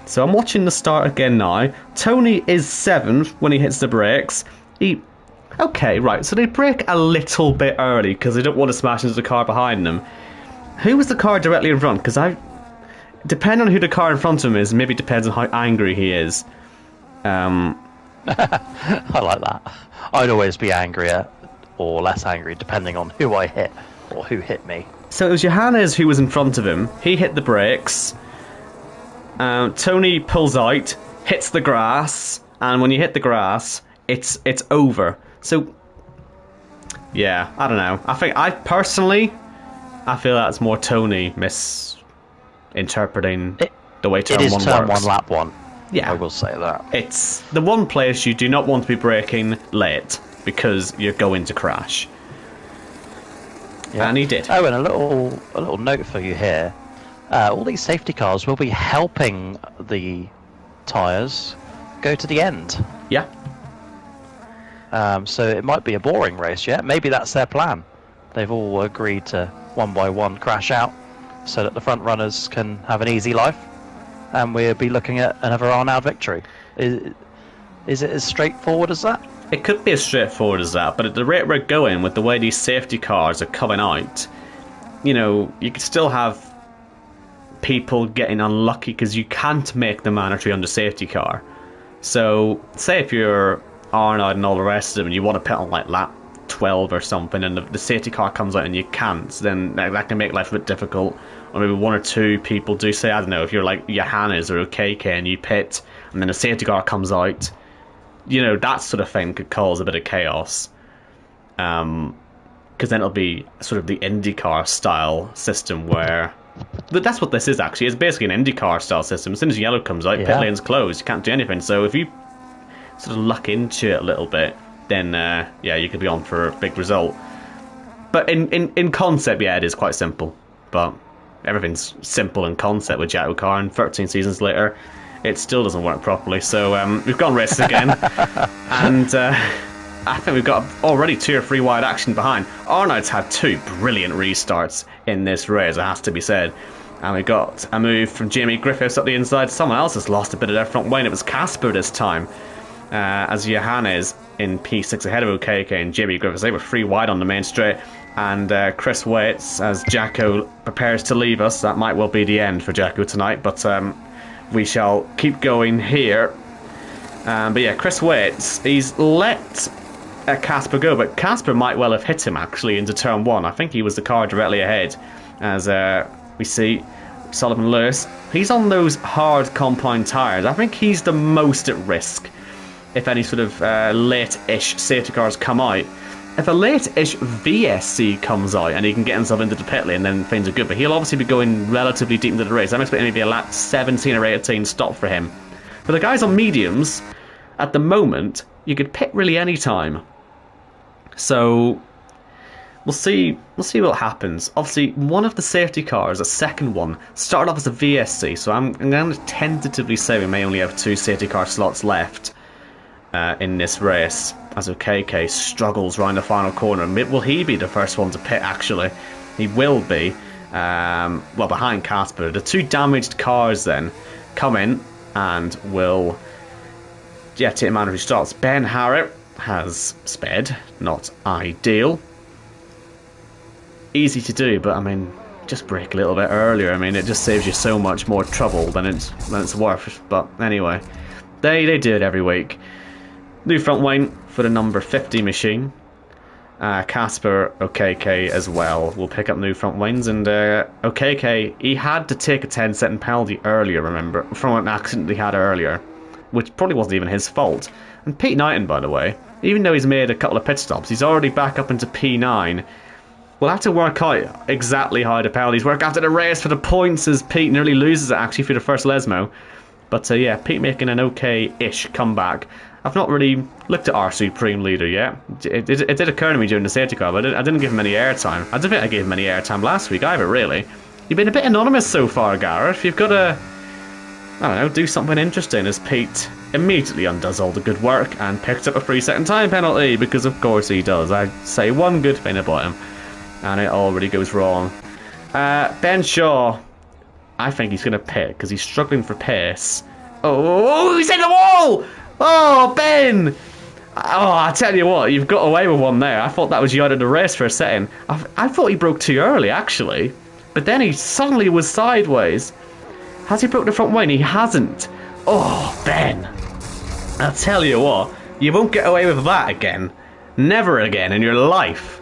So I'm watching the start again now. Tony is 7th when he hits the brakes. Okay, right, so they brake a little bit early because they don't want to smash into the car behind them. Who was the car directly in front? Because depending on who the car in front of him is, maybe depends on how angry he is. I like that. I'd always be angrier or less angry, depending on who I hit or who hit me. So it was Johannes who was in front of him. He hit the brakes. Tony pulls out, hits the grass, and when you hit the grass, it's over. So, yeah, I don't know. I feel that's more Tony misinterpreting the way turn 1 works. It is turn 1, lap 1. Yeah. I will say that. It's the one place you do not want to be braking late, because you're going to crash. Yeah. And he did. Oh, and a little note for you here. All these safety cars will be helping the tyres go to the end. Yeah. So it might be a boring race, yeah? Maybe that's their plan. They've all agreed to, one by one, crash out so that the front runners can have an easy life, and we'll be looking at another Arnaud victory. Is it as straightforward as that? It could be as straightforward as that, but at the rate we're going, with the way these safety cars are coming out, you know, you could still have people getting unlucky because you can't make the mandatory under safety car. So, say if you're Arnaud and all the rest of them and you want to pit on like lap 12 or something, and the safety car comes out and you can't, then that can make life a bit difficult. Or maybe one or two people do say, I don't know, if you're like Johannes or OKK and you pit and then the safety car comes out, you know, that sort of thing could cause a bit of chaos. Because then it'll be sort of the IndyCar style system where... But that's what this is, actually. It's basically an IndyCar style system. As soon as yellow comes out, pit lane's closed. You can't do anything. So if you sort of luck into it a little bit, then, yeah, you could be on for a big result. But in concept, yeah, it is quite simple. But everything's simple in concept with Jackocar, and 13 seasons later, it still doesn't work properly. So we've gone races again. And I think we've got already 2 or 3 wide action behind. Arnaud's had 2 brilliant restarts in this race, it has to be said. And we got a move from Jamie Griffiths up the inside. Someone else has lost a bit of their front wing. It was Casper this time. As Johannes in P6 ahead of OKK and Jamie Griffiths. They were 3 wide on the main straight. And Chris waits as Jacko prepares to leave us. That might well be the end for Jacko tonight, but we shall keep going here. But yeah, Chris waits. He's let Casper go, but Casper might well have hit him actually into turn 1. I think he was the car directly ahead. As we see Sullivan Lewis, he's on those hard compound tyres. I think he's the most at risk if any sort of late-ish safety cars come out. If a late-ish VSC comes out and he can get himself into the pit lane, then things are good, but he'll obviously be going relatively deep into the race. I'm expecting maybe a lap 17 or 18 stop for him. For the guys on mediums, at the moment, you could pit really any time. So we'll see what happens. Obviously, one of the safety cars, a second one, started off as a VSC, so I'm going to tentatively say we may only have 2 safety car slots left in this race, as OKK struggles round the final corner. Will he be the first one to pit, actually? He will be. Well, behind Casper. The 2 damaged cars then come in and will take mandatory starts. Ben Harrett has sped, not ideal. Easy to do, but I mean, just brake a little bit earlier. I mean, it just saves you so much more trouble than it's worth. But anyway, they do it every week. New front wing for the number 50 machine. Casper OKK as well will pick up new front wings, and OKK, he had to take a 10-second penalty earlier, remember, from an accident he had earlier, which probably wasn't even his fault. And Pete Knighton, by the way, even though he's made a couple of pit stops, he's already back up into P9. We'll have to work out exactly how the penalties work after the race for the points, as Pete nearly loses it actually for the first Lesmo. But yeah, Pete making an okay-ish comeback. I've not really looked at our Supreme Leader yet. It did occur to me during the safety car, but I didn't give him any airtime. I don't think I gave him any airtime last week either, really. You've been a bit anonymous so far, Gareth. You've got to, I don't know, do something interesting, as Pete immediately undoes all the good work and picks up a 3-second time penalty, because of course he does. I say one good thing about him, and it already goes wrong. Ben Shaw, I think he's going to pit, because he's struggling for pace. Oh, he's in the wall! Oh, Ben! Oh, I tell you what, you've got away with one there. I thought that was you out of the race for a second. I thought he broke too early, actually. But then he suddenly was sideways. Has he broke the front wing? He hasn't. Oh, Ben. I'll tell you what, you won't get away with that again. Never again in your life.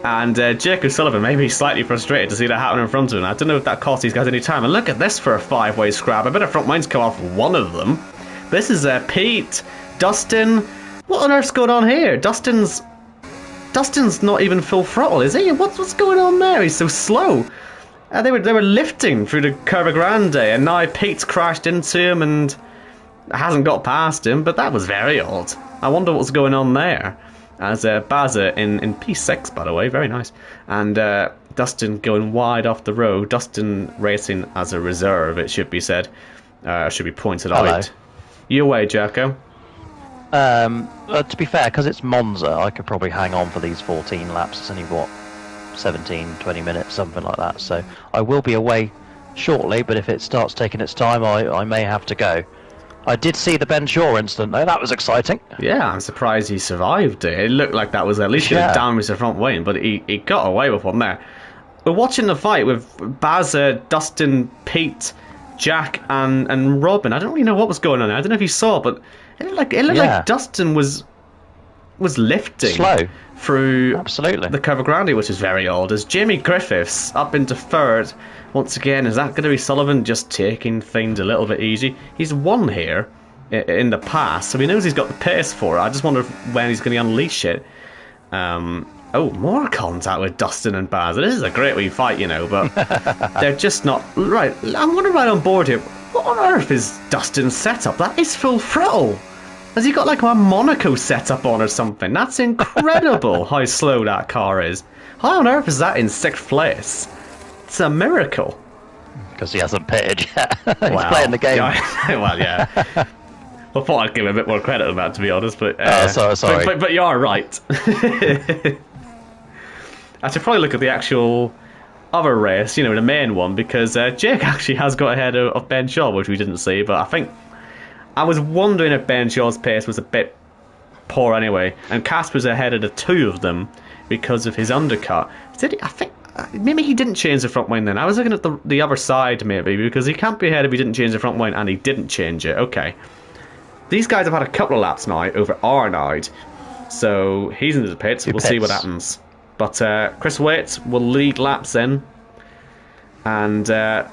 And Jake O'Sullivan may be slightly frustrated to see that happen in front of him. I don't know if that cost these guys any time. And look at this for a 5-way scrap. I bet a front line's come off one of them. This is Pete, Dustin. What on earth's going on here? Dustin's not even full throttle, is he? What's going on there? He's so slow. They were lifting through the Curva Grande, and now Pete's crashed into him and hasn't got past him. But that was very odd. I wonder what's going on there. As Baza in P6, by the way, very nice. And Dustin going wide off the road. Dustin racing as a reserve, it should be said. Should be pointed out. You away, Jacko. To be fair, because it's Monza, I could probably hang on for these 14 laps. It's only, 17, 20 minutes, something like that. So I will be away shortly, but if it starts taking its time, I may have to go. I did see the Ben Shaw incident, though. That was exciting. Yeah, I'm surprised he survived it. It looked like that was at least going to damage the front wing, but he got away with one there. We're watching the fight with Baza, Dustin, Pete, Jack, and Robin. I don't really know what was going on there. I don't know if you saw, but it looked like Dustin was lifting slow through absolutely the Curva Grande, which is very odd. As Jamie Griffiths up into third once again. Is that going to be Sullivan just taking things a little bit easy? He's won here in the past, so he knows he's got the pace for it. I just wonder when he's going to unleash it. Oh, more contact with Dustin and Baz. This is a great wee fight, but they're just not right. I'm going to ride on board here. What on earth is Dustin's setup? That is full throttle. Has he got like a Monaco setup on or something? That's incredible how slow that car is. How on earth is that in 6th place? It's a miracle. Because he hasn't pitted yet. He's playing the game. Well, yeah. I thought I'd give him a bit more credit than that, to be honest. But sorry. But you are right. I should probably look at the actual other race, the main one, because Jake actually has got ahead of Ben Shaw, which we didn't see. But I was wondering if Ben Shaw's pace was a bit poor anyway, and Casper's ahead of the two of them because of his undercut. I think maybe he didn't change the front wing then. I was looking at the other side maybe, because he can't be ahead if he didn't change the front wing, and he didn't change it. Okay. These guys have had a couple of laps now over Arnaud, so he's into the pits. We'll see what happens. But Chris Waite will lead laps in, and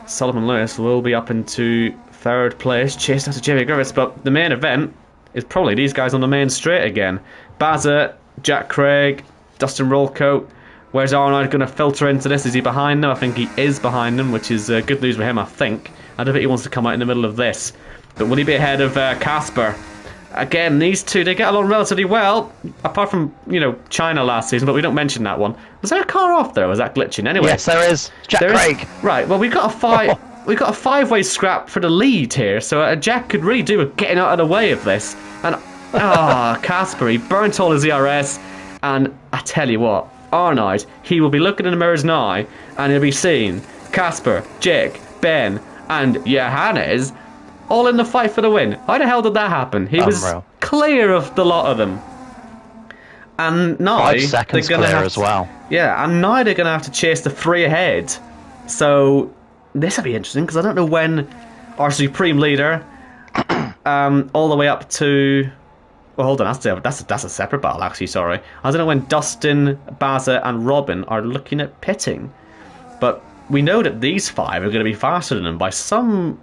Sullivan Lewis will be up into 3rd place, chased after Jamie Griffiths. But the main event is probably these guys on the main straight again. Baza, Jack Craig, Dustin Rollcoat. Where's Arnaud going to filter into this? Is he behind them? I think he is behind them, which is good news for him, I think. I don't think he wants to come out in the middle of this. But will he be ahead of Casper? Again, these two, they get along relatively well, apart from, China last season, but we don't mention that one. Was there a car off there, or was that glitching? Anyway, yes, there is. Jack Craig. Right, well, we've got a 5-way scrap for the lead here, so Jack could really do with getting out of the way of this. And, Casper, he burnt all his ERS, and I tell you what, Arnaud, he will be looking in the mirrors now, and he'll be seeing Casper, Jake, Ben, and Johannes all in the fight for the win. How the hell did that happen? He was clear of the lot of them. And now 5 seconds they're gonna clear have as well. Yeah, and now they're going to have to chase the 3 ahead. So this will be interesting, because I don't know when our supreme leader, all the way up to... Well, hold on, that's a separate battle, actually, sorry. I don't know when Dustin, Baza, and Robin are looking at pitting. But we know that these 5 are going to be faster than them by some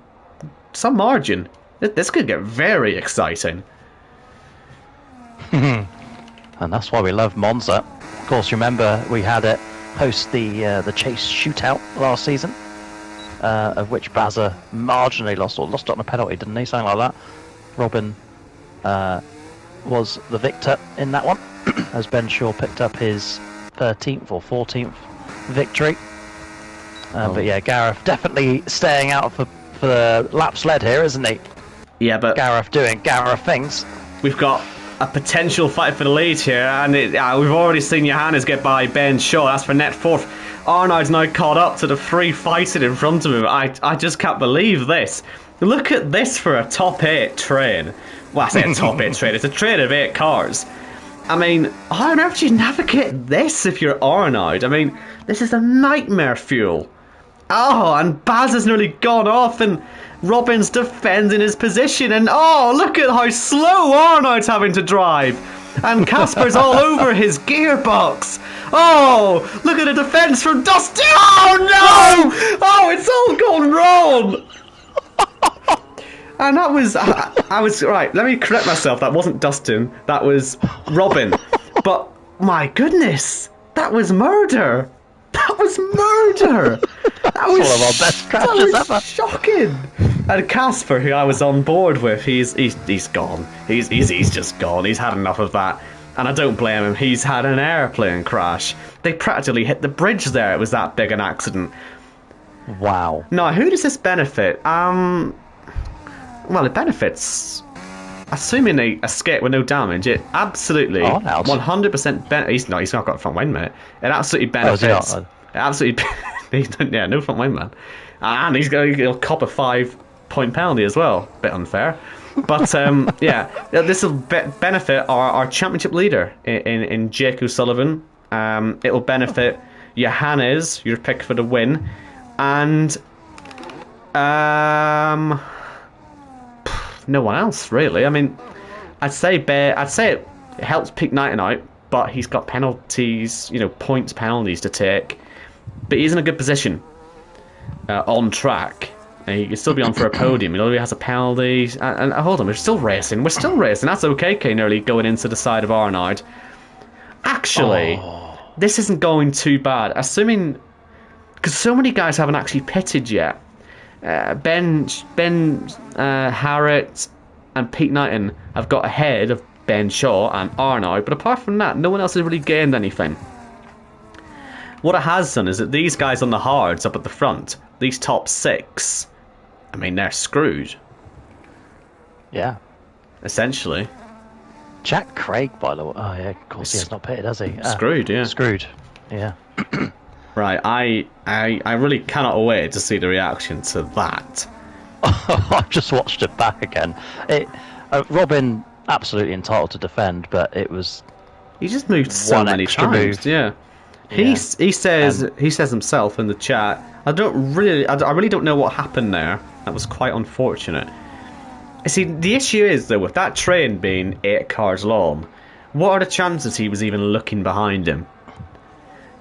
margin. This could get very exciting. And that's why we love Monza. Of course, remember we had it host the chase shootout last season, of which Baza marginally lost it on a penalty, didn't he? Something like that. Robin was the victor in that one, as Ben Shaw picked up his 13th or 14th victory. But yeah, Gareth definitely staying out for the laps led here, isn't he? Yeah, but Gareth doing Gareth things. We've got a potential fight for the lead here, and we've already seen Johannes get by Ben Shaw. That's for net 4th. Arnaud's now caught up to the 3 fighting in front of him. I just can't believe this. Look at this for a top 8 train. Well, I say a top 8 train. It's a train of 8 cars. I mean, how on earth do you navigate this if you're Arnaud? I mean, this is a nightmare fuel. Oh, and Baz has nearly gone off, and Robin's defending his position, and oh, look at how slow Arnaud's having to drive. And Casper's all over his gearbox. Oh, look at the defense from Dustin. Oh, no! Oh, it's all gone wrong. And that was, I was, right, let me correct myself. That wasn't Dustin. That was Robin. But, my goodness, that was murder. That was murder. That was one of our best crashes ever. Shocking. And Casper, who I was on board with, he's gone. He's just gone. He's had enough of that. And I don't blame him. He's had an airplane crash. They practically hit the bridge there. It was that big an accident. Wow. Now, who does this benefit? Well, it benefits, assuming they escape with no damage, it absolutely 100% he's not got a front wing, mate. It absolutely benefits. It absolutely, yeah, no front wing, man. And he'll cop a 5-point penalty as well. Bit unfair, but yeah, this will benefit our championship leader in Jake O'Sullivan. It will benefit Johannes, your pick for the win, and no one else really. I mean, I'd say it helps Peak Knighton out, but he's got penalties, points penalties to take. But he's in a good position on track. And he can still be on for a podium. He already has a penalty. And hold on, we're still racing. That's okay, nearly going into the side of Arnaud. Actually, this isn't going too bad. Assuming, because so many guys haven't actually pitted yet. Ben Harriott and Pete Knighton have got ahead of Ben Shaw and Arnaud, but apart from that, no one else has really gained anything. What it has done is that these guys on the hards up at the front, these top 6, I mean, they're screwed. Yeah. Essentially. Jack Craig, by the way. Oh, yeah, of course he has not pitted, has he? Screwed, yeah. Screwed, yeah. Right, I really cannot wait to see the reaction to that. I've just watched it back again. Robin, absolutely entitled to defend, but it was... He just moved so many times, move. Yeah. He says himself in the chat, I really don't know what happened there. That was quite unfortunate. See, the issue is, though, with that train being 8 cars long, what are the chances he was even looking behind him?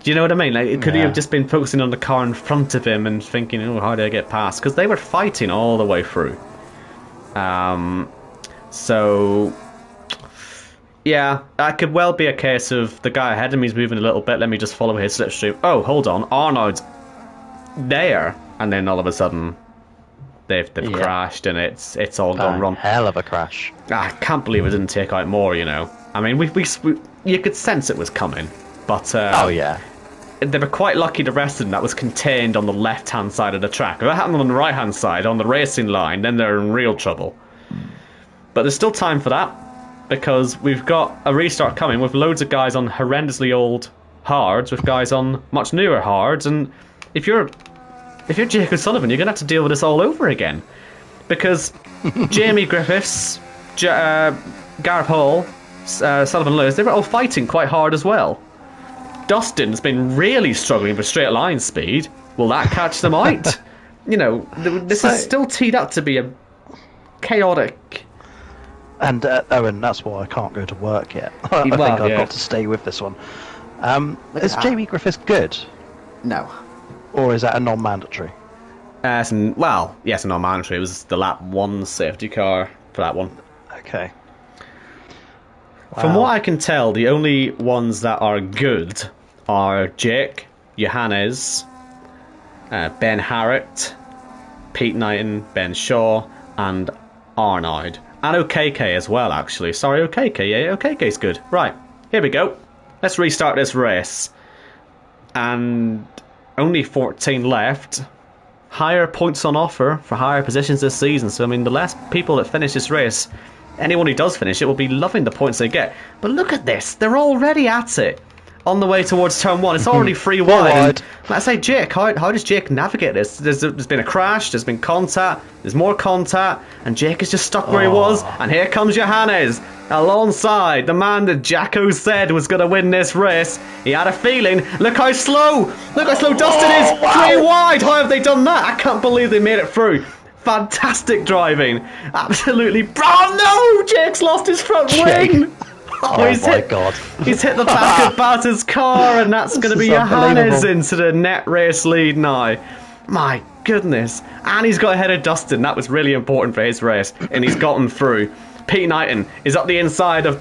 Do you know what I mean? Like, could he have just been focusing on the car in front of him and thinking, oh, how do I get past? Because they were fighting all the way through. So, yeah, that could well be a case of the guy ahead of me is moving a little bit, let me just follow his slipstream. Oh, hold on, Arnaud's there. And then all of a sudden, they've crashed and it's all gone wrong. Hell of a crash. I can't believe it didn't take out more, I mean, we you could sense it was coming. But, oh, yeah. They were quite lucky, the rest of them, that was contained on the left-hand side of the track. If that happened on the right-hand side, on the racing line, then they're in real trouble. But there's still time for that, because we've got a restart coming with loads of guys on horrendously old hards, with guys on much newer hards, and if you're Jake O'Sullivan, you're going to have to deal with this all over again. Because Jamie Griffiths, Gareth Hall, Sullivan Lewis, they were all fighting quite hard as well. Dustin's been really struggling with straight line speed. Will that catch them out? This is still teed up to be a chaotic. And Owen, that's why I can't go to work yet. I think I've got to stay with this one. Is Jamie Griffiths good? No. Or is that a non-mandatory? Yes, a non-mandatory. It was the lap 1 safety car for that one. Okay. Wow. From what I can tell, the only ones that are good are Jake, Johannes, Ben Harriott, Pete Knighton, Ben Shaw, and Arnaud. And OKK as well, actually. Sorry, OKK. Yeah, OKK's good. Right, here we go. Let's restart this race. And only 14 left. Higher points on offer for higher positions this season. So, I mean, the less people that finish this race, anyone who does finish it will be loving the points they get. But look at this. They're already at it. On the way towards turn 1. It's already 3 wide. Let's say, Jake, how does Jake navigate this? There's been a crash, there's been contact, there's more contact, and Jake is just stuck where he was. And here comes Johannes, alongside the man that Jacko said was going to win this race. He had a feeling. Look how slow Dustin is. Wow. 3 wide. How have they done that? I can't believe they made it through. Fantastic driving. Absolutely. Oh no! Jake's lost his front wing. Oh, God. He's hit the back of Bowser's car, and that's going to be Johannes into the net race lead now. My goodness. And he's got ahead of Dustin. That was really important for his race, and he's gotten through. Pete Knighton is up the inside of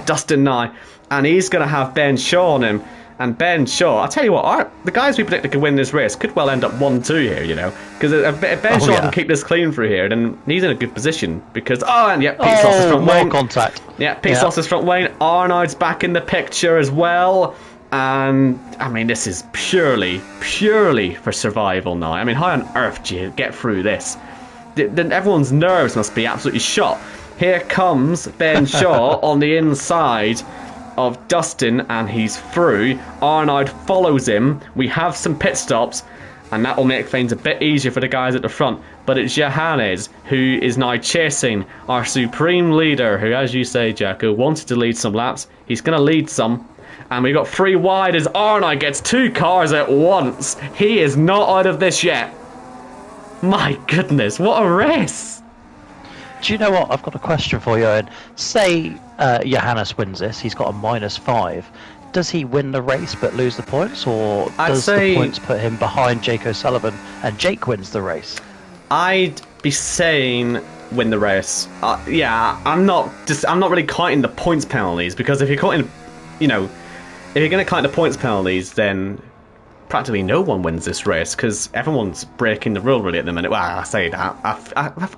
Dustin now, and he's going to have Ben Shaw on him. And Ben Shaw, I'll tell you what, the guys we predicted could win this race could well end up 1-2 here, you know. Because if Ben Shaw can keep this clean through here, then he's in a good position. Because, Pete's lost his front wing. Contact. Yeah, Pete's lost his front wing. Arnoud's back in the picture as well. And, I mean, this is purely for survival now. I mean, how on earth do you get through this? Then everyone's nerves must be absolutely shot. Here comes Ben Shaw on the inside of Dustin, and he's through. Arnoud follows him. We have some pit stops, and that will make things a bit easier for the guys at the front. But it's Johannes who is now chasing our supreme leader, who, as you say, Jacko, wanted to lead some laps. He's going to lead some. And we got 3 wide as Arnoud gets 2 cars at once. He is not out of this yet. My goodness, what a race. Do you know what? I've got a question for you, Owen. Say Johannes wins this, he's got a -5. Does he win the race but lose the points, or does the points put him behind Jake O'Sullivan and Jake wins the race? I'd be saying win the race. I'm not really counting the points penalties, because if you're counting, if you're going to count the points penalties, then practically no one wins this race, because everyone's breaking the rule really at the minute. Well, I say that.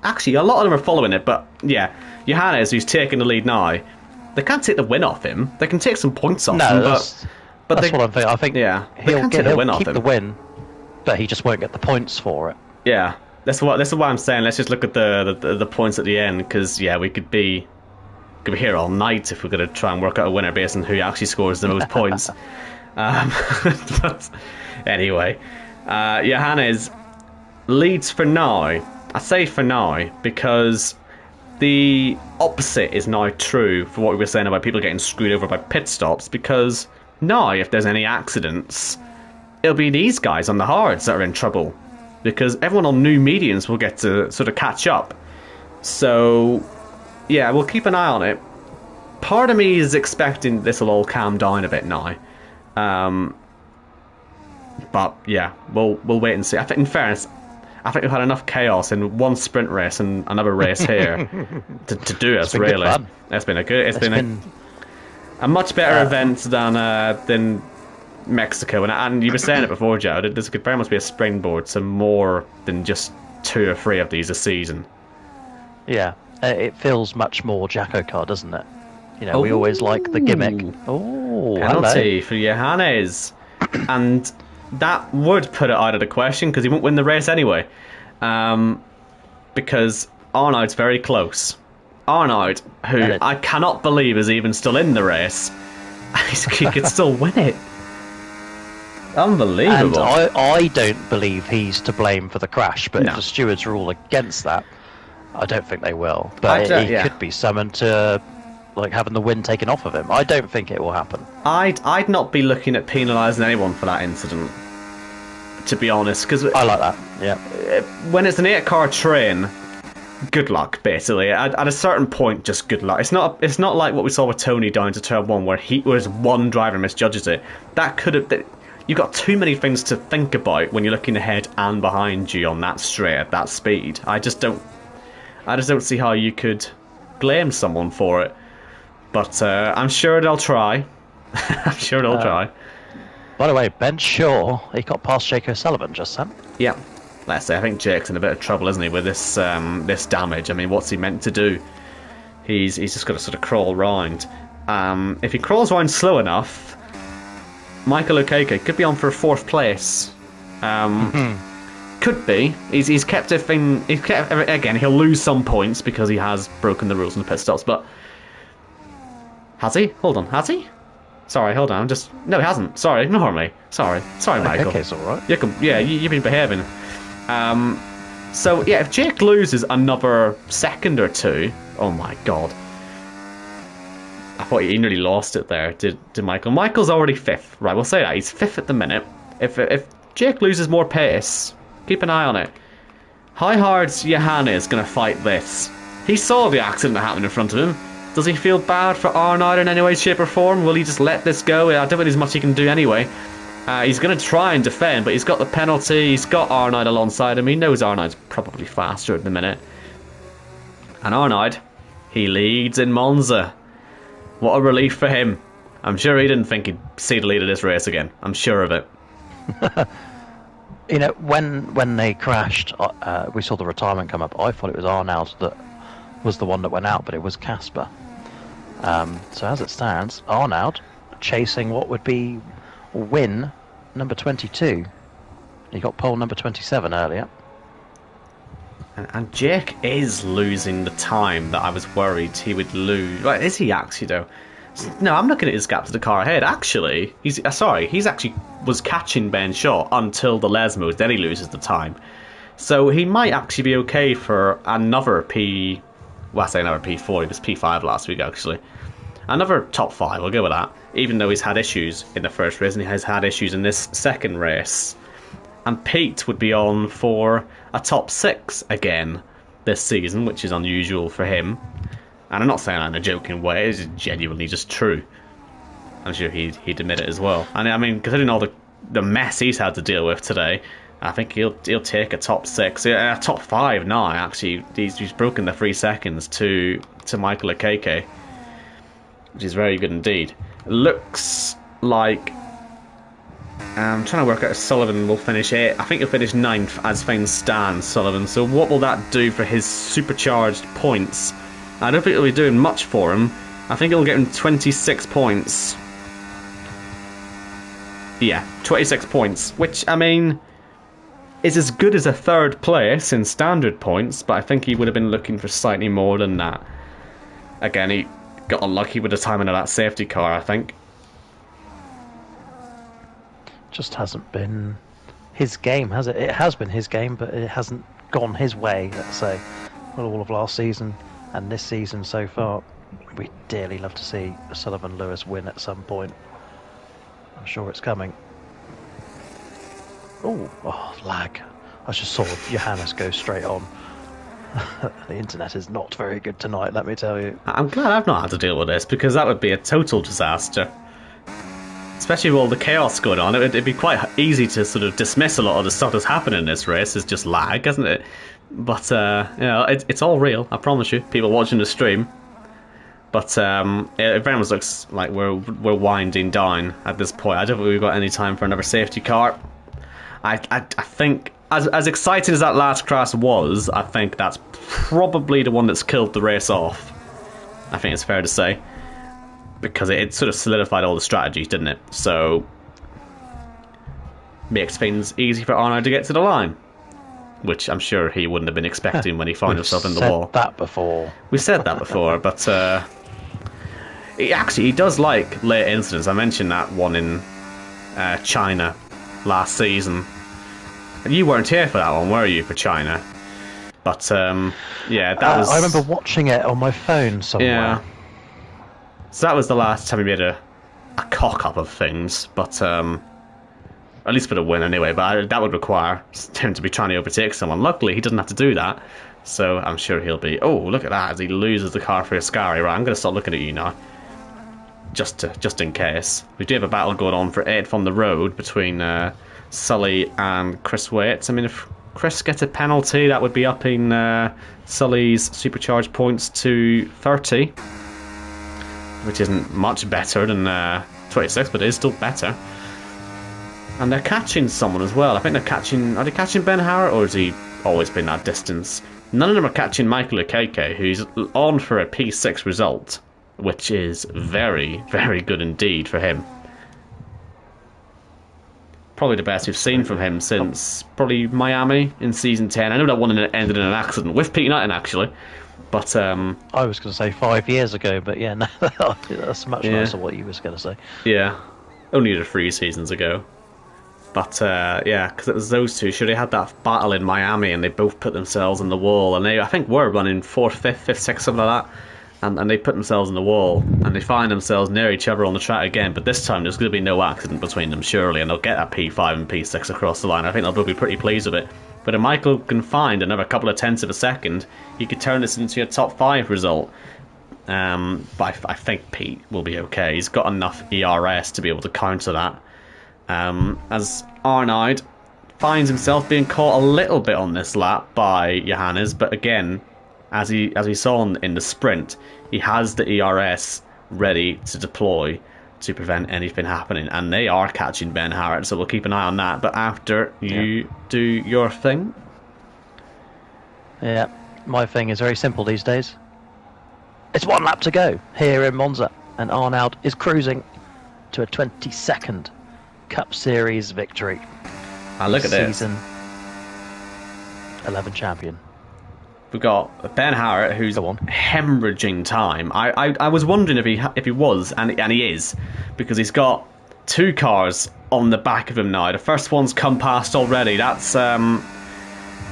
Actually, a lot of them are following it, but yeah, Johannes, who's taking the lead now, they can't take the win off him. They can take some points off him, but that's what I'm thinking. I think he'll keep the win, but he just won't get the points for it. Yeah, that's why I'm saying. Let's just look at the points at the end, because we could be here all night if we're going to try and work out a winner based on who actually scores the most points. But anyway, Johannes leads for now. I say for now because the opposite is now true for what we were saying about people getting screwed over by pit stops, because now if there's any accidents, it'll be these guys on the hards that are in trouble, because everyone on new mediums will get to sort of catch up. So yeah, we'll keep an eye on it. Part of me is expecting this will all calm down a bit now. But yeah, we'll wait and see. I think, in fairness, we've had enough chaos in one sprint race and another race here to do us really. It's been a much better event than Mexico, and you were saying it before, Joe. This could very much be a springboard to more than just 2 or 3 of these a season. Yeah, it feels much more Jackocar, doesn't it? We always like the gimmick. Oh, penalty for Johannes. And that would put it out of the question, because he won't win the race anyway. Because Arnoud's very close. Arnoud, who I cannot believe is even still in the race, he could still win it. Unbelievable. And I don't believe he's to blame for the crash, but if the stewards rule against that, I don't think they will. But he could be summoned to having the win taken off of him. I don't think it will happen. I'd not be looking at penalising anyone for that incident, to be honest, because I like that. Yeah. When it's an 8-car train, good luck, basically. At a certain point, just good luck. It's not like what we saw with Tony down to turn 1, where one driver misjudges it. That could have. You've got too many things to think about when you're looking ahead and behind you on that straight at that speed. I just don't see how you could blame someone for it. But I'm sure they'll try. I'm sure they'll try. By the way, Ben Shaw, he got past Jake O'Sullivan just then. Yeah. Let's say, I think Jake's in a bit of trouble, isn't he, with this damage? I mean, what's he meant to do? He's just got to sort of crawl round. If he crawls round slow enough, Michael Okeke could be on for 4th place. Could be. He's kept everything. Again, he'll lose some points because he has broken the rules in the pit stops, but. Has he? Hold on, has he? Sorry, hold on. No, he hasn't. Sorry, ignore me. Sorry, Michael. Okay, it's all right. You've been behaving. So yeah, if Jake loses another second or 2, oh my god! I thought he nearly lost it there. Did Michael? Michael's already 5th. Right, we'll say that he's 5th at the minute. If Jake loses more pace, keep an eye on it. How hard's Johannes going to fight this? He saw the accident that happened in front of him. Does he feel bad for Arnold in any way, shape or form? Will he just let this go? I don't think there's much he can do anyway. He's going to try and defend, but he's got the penalty. He's got Arnold alongside him. He knows Arnold's probably faster at the minute. And Arnold, he leads in Monza. What a relief for him. I'm sure he didn't think he'd see the lead of this race again. I'm sure of it. You know, when they crashed, we saw the retirement come up. I thought it was Arnold that was the one that went out, but it was Casper. So as it stands, Arnold chasing what would be win number 22. He got pole number 27 earlier. And Jake is losing the time that I was worried he would lose. Well, is he actually, though? No, I'm looking at his gap to the car ahead. Actually, he's actually was catching Ben Shaw until the Lesmos, then he loses the time. So he might actually be okay for another Well, I say another P4, he was P5 last week, actually. Another top 5, we'll go with that. Even though he's had issues in the first race and he has had issues in this second race. And Pete would be on for a top 6 again this season, which is unusual for him. And I'm not saying that in a joking way, it's genuinely just true. I'm sure he'd admit it as well. And I mean, considering all the mess he's had to deal with today, I think he'll take a top 6, a top 5 now. Actually, he's broken the 3 seconds to Michael Akeke, which is very good indeed. It looks like I'm trying to work out if Sullivan will finish 8th. I think he'll finish 9th as things stand, Sullivan. So what will that do for his supercharged points? I don't think it'll be doing much for him. I think it'll get him 26 points. Yeah, 26 points, which, I mean, is as good as a 3rd place in standard points, but I think he would have been looking for slightly more than that. Again, he got unlucky with the timing of that safety car, I think. Just hasn't been his game, has it? It has been his game, but it hasn't gone his way, let's say. Well, all of last season and this season so far. We'd dearly love to see Sullivan Lewis win at some point. I'm sure it's coming. Oh, lag. I just saw Johannes go straight on. The internet is not very good tonight, let me tell you. I'm glad I've not had to deal with this, because that would be a total disaster. Especially with all the chaos going on, it'd be quite easy to sort of dismiss a lot of the stuff that's happening in this race as just lag, isn't it? But, you know, it's all real, I promise you. People watching the stream. But it very much looks like we're winding down at this point. I don't think we've got any time for another safety car. I think, as exciting as that last crash was, I think that's probably the one that's killed the race off. I think it's fair to say. Because it sort of solidified all the strategies, didn't it? So, makes things easy for Arno to get to the line. Which I'm sure he wouldn't have been expecting when he found himself in the wall. We've said that before, but he does like late incidents. I mentioned that one in China last season. And you weren't here for that one, were you, for China? But, yeah, that was... I remember watching it on my phone somewhere. Yeah. So that was the last time he made a cock-up of things, but at least for the win anyway, but that would require him to be trying to overtake someone. Luckily, he doesn't have to do that, so I'm sure he'll be... Oh, look at that, as he loses the car for Ascari. Right, I'm going to start looking at you now, just in case. We do have a battle going on for 8th on the road between Sully and Chris Waits. I mean, if Chris gets a penalty, that would be upping Sully's supercharged points to 30. Which isn't much better than 26, but it is still better. And they're catching someone as well. I think they're catching... Are they catching Ben Harrett, or has he always been that distance? None of them are catching Michael Akeke, who's on for a P6 result, which is very, very good indeed for him. Probably the best we've seen from him since probably Miami in Season 10. I know that one ended in an accident with Pete Knighton, actually. But I was going to say 5 years ago, but yeah, no, that's much nicer what you was going to say. Yeah, only 3 seasons ago. But yeah, because it was those two. Sure, they had that battle in Miami, and they both put themselves in the wall, and they, I think, were running 4th, 5th, 5th, 6th, something like that. And they put themselves in the wall, and they find themselves near each other on the track again. But this time, there's going to be no accident between them, surely, and they'll get that P5 and P6 across the line. I think they'll both be pretty pleased with it. But if Michael can find another couple of tenths of a second, he could turn this into a top 5 result. But I think Pete will be okay. He's got enough ERS to be able to counter that. As Arnaud finds himself being caught a little bit on this lap by Johannes, but again, as we saw in the sprint, he has the ERS ready to deploy to prevent anything happening, and they are catching Ben Harrett, so we'll keep an eye on that. But after you do your thing. Yeah, my thing is very simple these days. It's 1 lap to go here in Monza, and Arnaud is cruising to a 22nd Cup Series victory. And look at this. Season 11 champion. We've got Ben Harrett, who's hemorrhaging time. I was wondering if he was, and he is, because he's got 2 cars on the back of him now. The first one's come past already. That's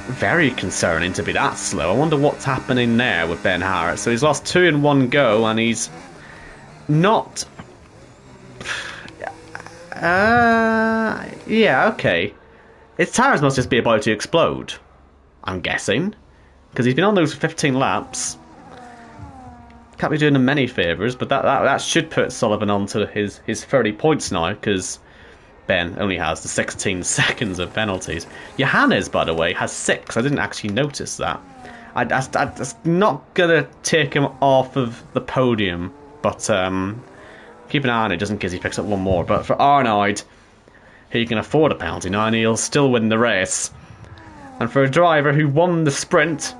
very concerning to be that slow. I wonder what's happening there with Ben Harrett. So he's lost 2 in one go, and he's not... yeah, okay. His tyres must just be about to explode, I'm guessing. Because he's been on those 15 laps. Can't be doing him many favours, but that should put Sullivan on to his 30 points now, because Ben only has the 16 seconds of penalties. Johannes, by the way, has 6. I didn't actually notice that. That's not going to take him off of the podium, but keep an eye on it just in case he picks up one more. But for Arnaud, he can afford a penalty now, and he'll still win the race. And for a driver who won the sprint,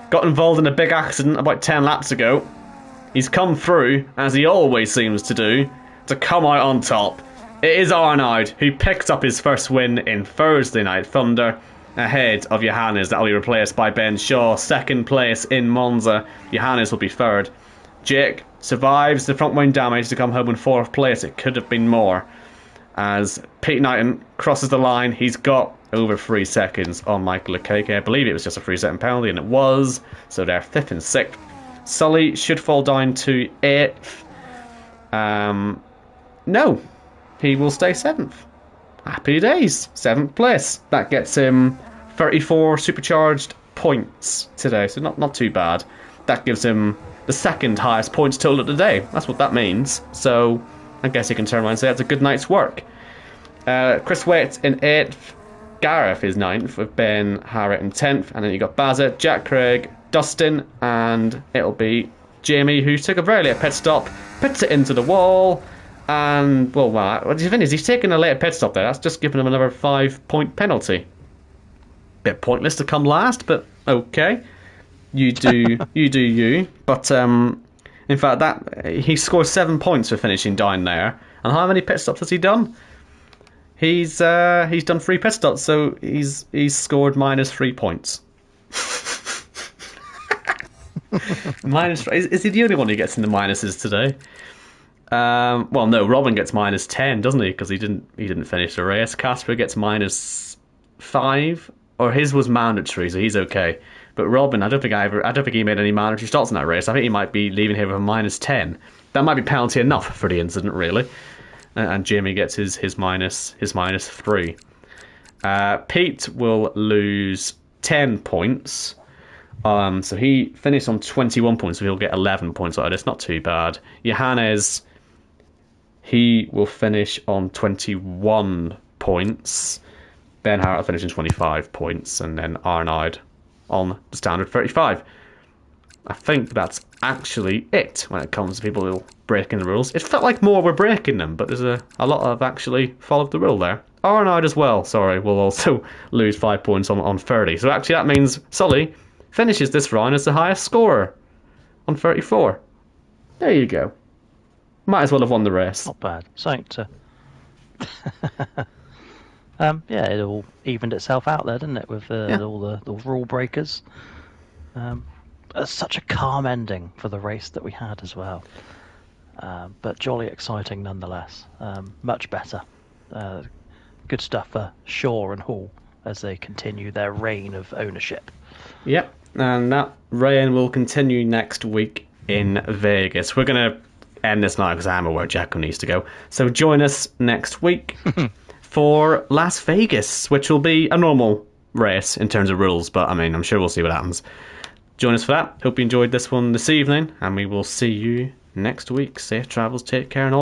got involved in a big accident about 10 laps ago, he's come through, as he always seems to do, to come out on top. It is Arnaud who picked up his first win in Thursday Night Thunder, ahead of Johannes. That will be replaced by Ben Shaw. Second place in Monza. Johannes will be third. Jake survives the front wing damage to come home in 4th place. It could have been more. As Pete Knighton crosses the line, he's got over 3 seconds on Michael Lekeke. I believe it was just a 3-second penalty, and it was. So they're 5th and 6th. Sully should fall down to 8th. No, he will stay 7th. Happy days. 7th place. That gets him 34 supercharged points today, so not too bad. That gives him the 2nd highest points total of the day. That's what that means. So I guess you can turn around and say that's a good night's work. Chris Waite in 8th. Gareth is 9th, with Ben Harrett in 10th. And then you got Bazza, Jack Craig, Dustin, and it'll be Jamie, who took a very late pit stop, puts it into the wall, and, well, what do you think? He's taking a late pit stop there. That's just giving him another 5-point penalty. Bit pointless to come last, but okay. You do you. But, in fact, that he scores 7 points for finishing down there. And how many pit stops has he done? He's done 3 pit stops, so he's scored -3 points. -3. Is he the only one who gets in the minuses today? Well, no. Robin gets -10, doesn't he? Because he didn't finish the race. Casper gets -5, or his was mandatory, so he's okay. But Robin, I don't think he made any mandatory starts in that race. I think he might be leaving here with a -10. That might be penalty enough for the incident, really. And Jamie gets his -3. Pete will lose 10 points. So he finished on 21 points, so he'll get 11 points out of this. Not too bad. Johannes, he will finish on 21 points. Ben Harrett will finish on 25 points, and then Arnaud on the standard 35. I think that's actually it when it comes to people who breaking the rules. It felt like more were breaking them, but there's a lot of actually followed the rule there. Arnaud as well, sorry, will also lose 5 points on 30. So actually that means Sully finishes this round as the highest scorer on 34. There you go. Might as well have won the race. Not bad. Something to... yeah, it all evened itself out there, didn't it, with all the rule breakers. Such a calm ending for the race that we had as well. But jolly exciting nonetheless. Much better. Good stuff for Shaw and Hall as they continue their reign of ownership. Yep, and that reign will continue next week in Vegas. We're going to end this now because I am aware Jacko needs to go. So join us next week for Las Vegas, which will be a normal race in terms of rules, but I mean, I'm sure we'll see what happens. join us for that. Hope you enjoyed this one this evening, and we will see you next week. Safe travels, take care, and all.